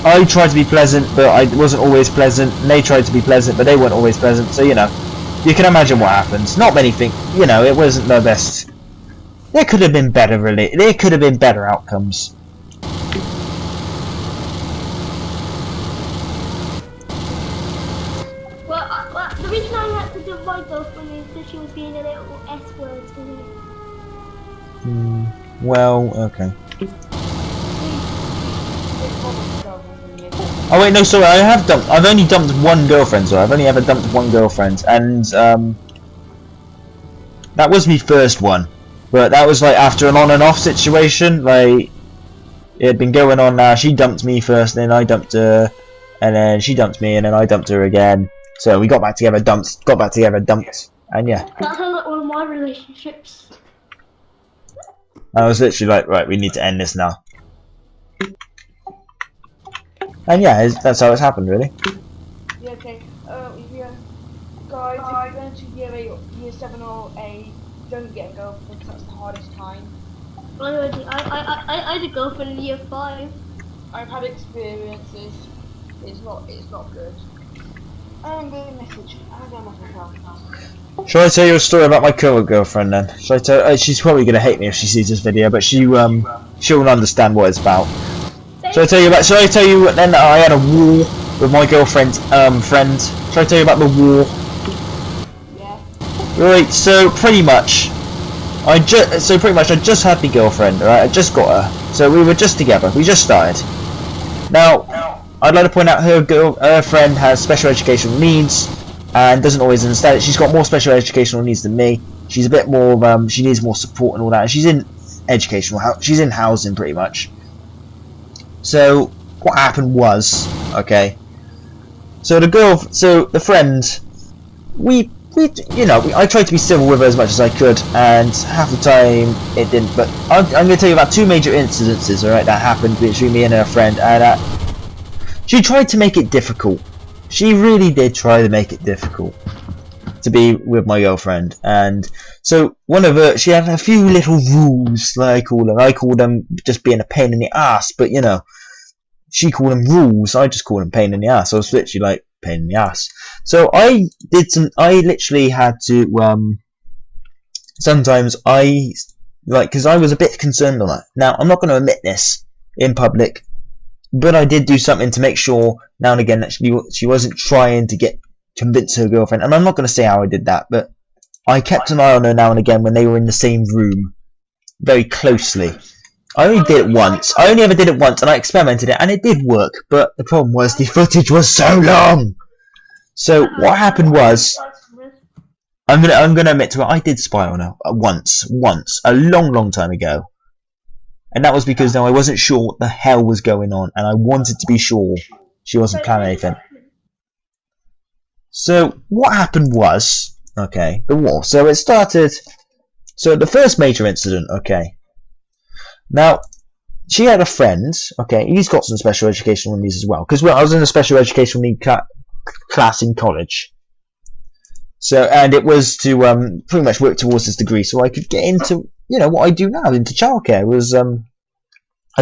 I tried to be pleasant, but I wasn't always pleasant, and they tried to be pleasant, but they weren't always pleasant. So, you know, you can imagine what happens. Not many think, you know, it wasn't the best. There could have been better, really. There could have been better outcomes. Well, the reason I had to dump my girlfriend is because she was being a little S-word to me. Well, okay. Oh wait, no, sorry, I've only dumped one girlfriend, so I've only ever dumped one girlfriend, and that was my first one, but that was like after an on and off situation. Like, it had been going on now. She dumped me first, then I dumped her, and then she dumped me, and then I dumped her again. So we got back together, dumped, and yeah. That's like one of my relationships. I was literally like, right, we need to end this now. And yeah, that's how it's happened, really. Yeah, okay. Yeah. Guys, if you're going to year 7 or 8, don't get a girlfriend, because that's the hardest time. I had a girlfriend in year 5. I've had experiences. It's not good. I'm going to message her. Shall I tell you a story about my current girlfriend then? Shall I tell? She's probably gonna hate me if she sees this video, but she'll understand what it's about. Shall I tell you then that I had a war with my girlfriend's friend? Shall I tell you about the war? Yeah. Right. So pretty much, I just had my girlfriend. Right. I just got her. So we were just together. We just started. Now, I'd like to point out her friend has special educational needs and doesn't always understand it. She's got more special educational needs than me. She's a bit more, she needs more support and all that. And she's in she's in housing pretty much. So what happened was, okay. So the friend, I tried to be civil with her as much as I could, and half the time it didn't. But I'm going to tell you about 2 major incidences, alright, that happened between me and her friend, and she tried to make it difficult. She really did try to make it difficult to be with my girlfriend, and so she had a few little rules, like I call them just being a pain in the ass, but you know, she called them rules, I just call them pain in the ass. I was literally like, pain in the ass. So I literally had to, sometimes because I was a bit concerned on her. Now, I'm not going to admit this in public, but I did do something to make sure now and again that she wasn't trying to convince her girlfriend. And I'm not going to say how I did that, but I kept an eye on her now and again when they were in the same room, very closely. I only did it once. I only ever did it once, and I experimented it, and it did work. But the problem was the footage was so long. So what happened was, I'm gonna admit to it, I did spy on her once, a long time ago. And that was because I wasn't sure what the hell was going on, and I wanted to be sure she wasn't planning anything. So what happened was, okay, the war. So it started. So the first major incident, okay. Now she had a friend, okay. He's got some special educational needs as well, because I was in a special educational need class in college. So, and it was to pretty much work towards this degree, so I could get into, what I do now, into childcare. It was a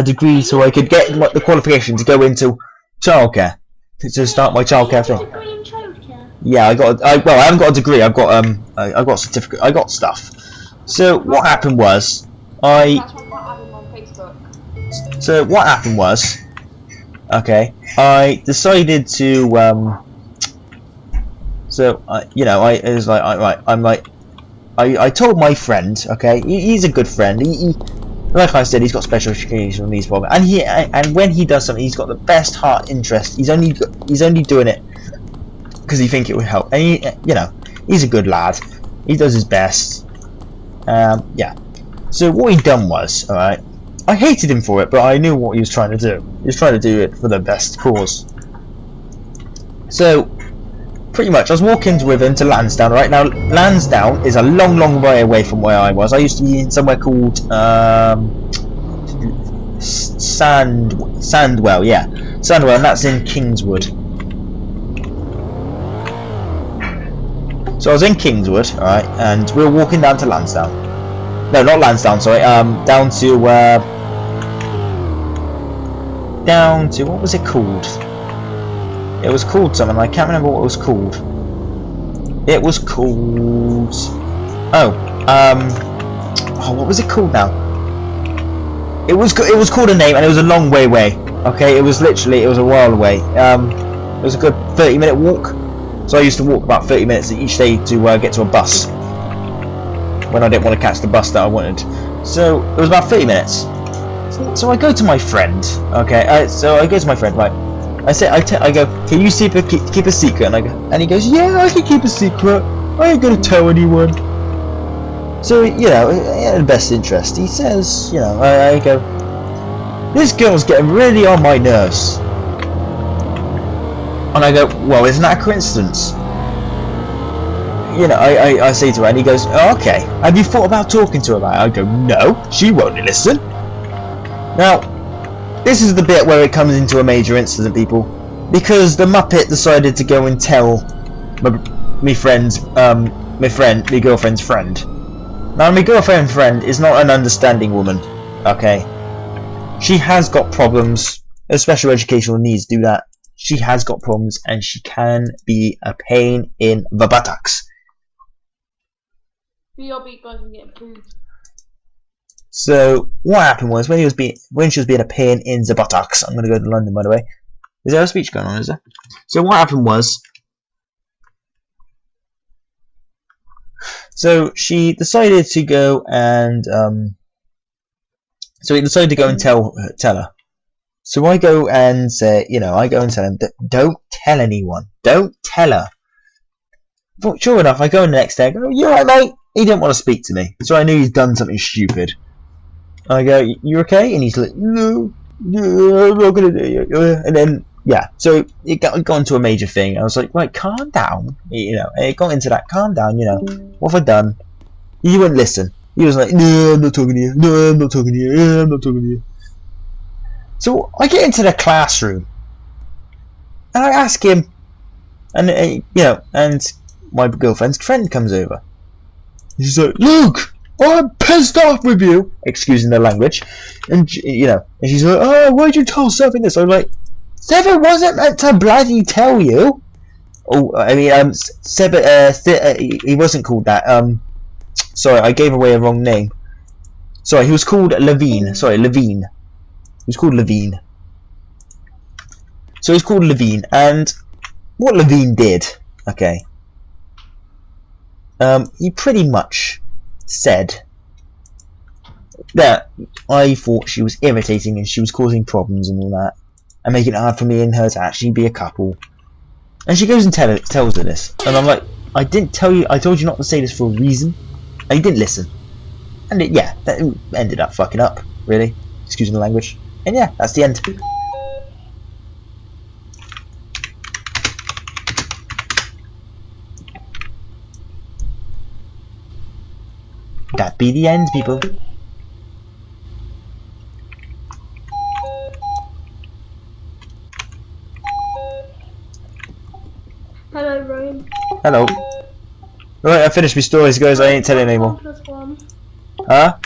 degree, so I could get the qualification to go into childcare, to start my childcare thing. Yeah, I haven't got a degree. I've got I got a certificate. I got stuff. So what happened was, okay, I decided to I told my friend, okay, he's a good friend. He like I said, he's got special educational needs problem, and when he does something, he's got the best heart interest. He's only doing it because he think it would help, and he's a good lad. He does his best. Yeah. So what he done was, alright, I hated him for it, but I knew what he was trying to do. He was trying to do it for the best cause. So, pretty much, I was walking with him to Lansdowne. Right now, Lansdowne is a long, long way away from where I was. I used to be in somewhere called Sandwell, yeah, Sandwell, and that's in Kingswood. So I was in Kingswood, alright, and we were walking down to Lansdowne. No, not Lansdowne, sorry. Down to what was it called? It was called something. I can't remember what it was called. It was called. Oh, what was it called now? It was called a name, and it was a long way away. Okay, it was a while away. It was a good 30-minute walk. So I used to walk about 30 minutes each day to get to a bus when I didn't want to catch the bus that I wanted. So it was about 30 minutes. So I go to my friend. Okay, so I go to my friend. Right, I go, can you keep a secret? And he goes, yeah, I can keep a secret. I ain't gonna tell anyone. So in the best interest, he says, I go, this girl's getting really on my nerves. And I go, well, isn't that a coincidence? I say to her, and he goes, oh, okay, have you thought about talking to her about it? I go, no, she won't listen. Now, this is the bit where it comes into a major incident, people, because the Muppet decided to go and tell my girlfriend's friend. Now, my girlfriend's friend is not an understanding woman, okay? She has got problems, her special educational needs do that. She has got problems, and she can be a pain in the buttocks. BRB doesn't get food. So what happened was when she was being a pain in the buttocks. I'm gonna go to London, by the way. Is there a speech going on? Is there? So what happened was, so she decided to go and so he decided to go and tell her. So I go and say, I go and tell him, don't tell anyone, don't tell her. But sure enough, I go in the next day. I go, you alright, mate? He didn't want to speak to me, so I knew he'd done something stupid. I go, you okay? And he's like, no, I'm not gonna do it. And then, yeah, so it got into a major thing. I was like, right, calm down, and it got into that, calm down, what have I done? He wouldn't listen. He was like, no, I'm not talking to you, no, I'm not talking to you, no, I'm not talking to you. So I get into the classroom, and I ask him, and and my girlfriend's friend comes over. She's like, Luke, I'm pissed off with you, excusing the language, and and she's like, oh, why'd you tell Seven this? I'm like, Seven wasn't meant to bloody tell you. Oh, I mean, Seven, he wasn't called that. Sorry, I gave away a wrong name. Sorry, he was called Levine. Sorry, Levine. He was called Levine. So he's called Levine, and what Levine did, okay, he pretty much said that I thought she was irritating and she was causing problems and all that, and making it hard for me and her to actually be a couple. And she goes and tells her this, and I'm like, I didn't tell you, I told you not to say this for a reason, and you didn't listen. And that ended up fucking up, really, excuse the language. And yeah, that's the end. That be the end, people. Hello, Ryan. Hello. Right, I finished my stories, guys. I ain't telling anymore. 1 plus 1. Huh?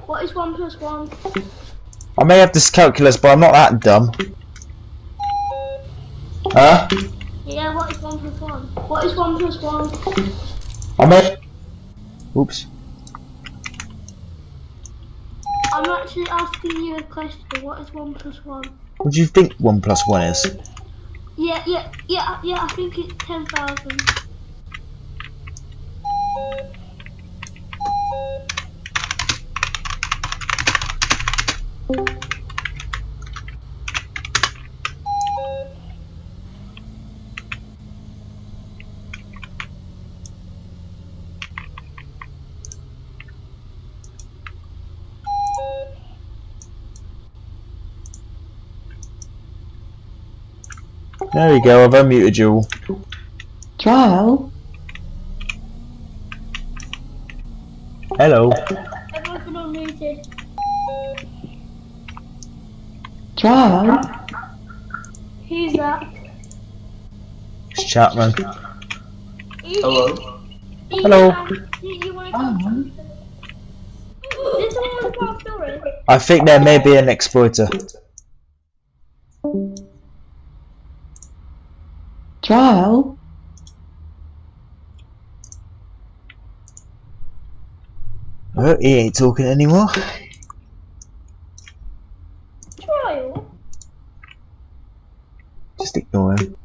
What is 1 plus 1? I may have this calculus, but I'm not that dumb. Huh? Yeah, what is 1 plus 1? What is 1 plus 1? I may. Oops. I'm actually asking you a question. What is 1 plus 1? What do you think 1 plus 1 is? Yeah, I think it's 10,000. There we go, I've unmuted you all. Trial. Hello. Everyone's been unmuted. Trial. Who's that? It's Chapman. Hello. Hello. You want to tell something? Did someone want to tell a story? I think there may be an exploiter. Trial. Oh, he ain't talking anymore. Trial? Just ignore him.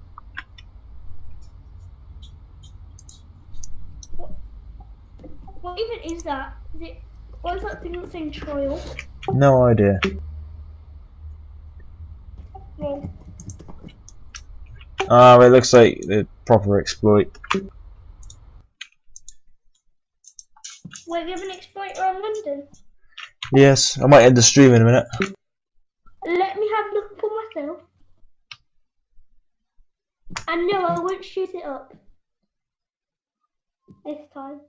What even is that? What is that thing that's saying trial? No idea. Well, Ah, it looks like the proper exploit. we're giving exploit around London. Yes, I might end the stream in a minute. Let me have a look for myself. And no, I won't shoot it up. This time.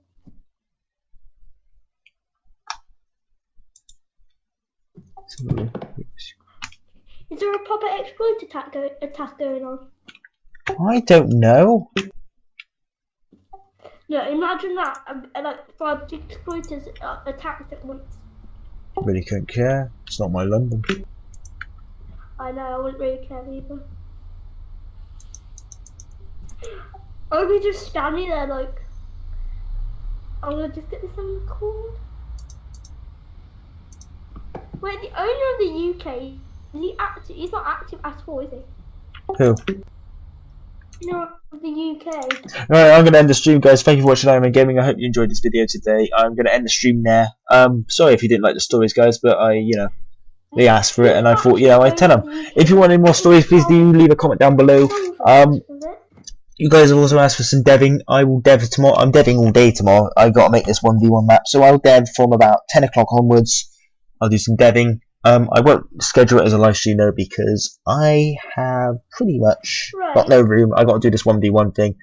Is there a proper exploit attack going on? I don't know. No, imagine that. Like 5 exploiters attacked at once. Really couldn't care. It's not my London. I know, I wouldn't really care either. I'll be just standing there like, I'm gonna just get this on record. Wait, the owner of the UK, is he active? He's not active at all, is he? Who? No, of the UK. Alright, I'm going to end the stream, guys. Thank you for watching Iron Man Gaming. I hope you enjoyed this video today. I'm going to end the stream there. Sorry if you didn't like the stories, guys, but they asked for it, and I thought, I'd tell them. If you want any more stories, please do leave a comment down below. You guys have also asked for some deving. I will dev tomorrow. I'm deving all day tomorrow. I got to make this 1v1 map, so I'll dev from about 10 o'clock onwards. I'll do some deving. I won't schedule it as a live stream though, because I have pretty much got no room. I got to do this 1v1 thing,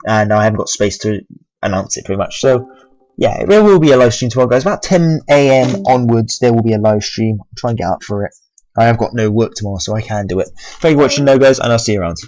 and I haven't got space to announce it pretty much. So yeah, there will be a live stream tomorrow, guys. About 10 AM onwards, there will be a live stream. I'll try and get up for it. I have got no work tomorrow, so I can do it. Thank you for watching though, guys, and I'll see you around.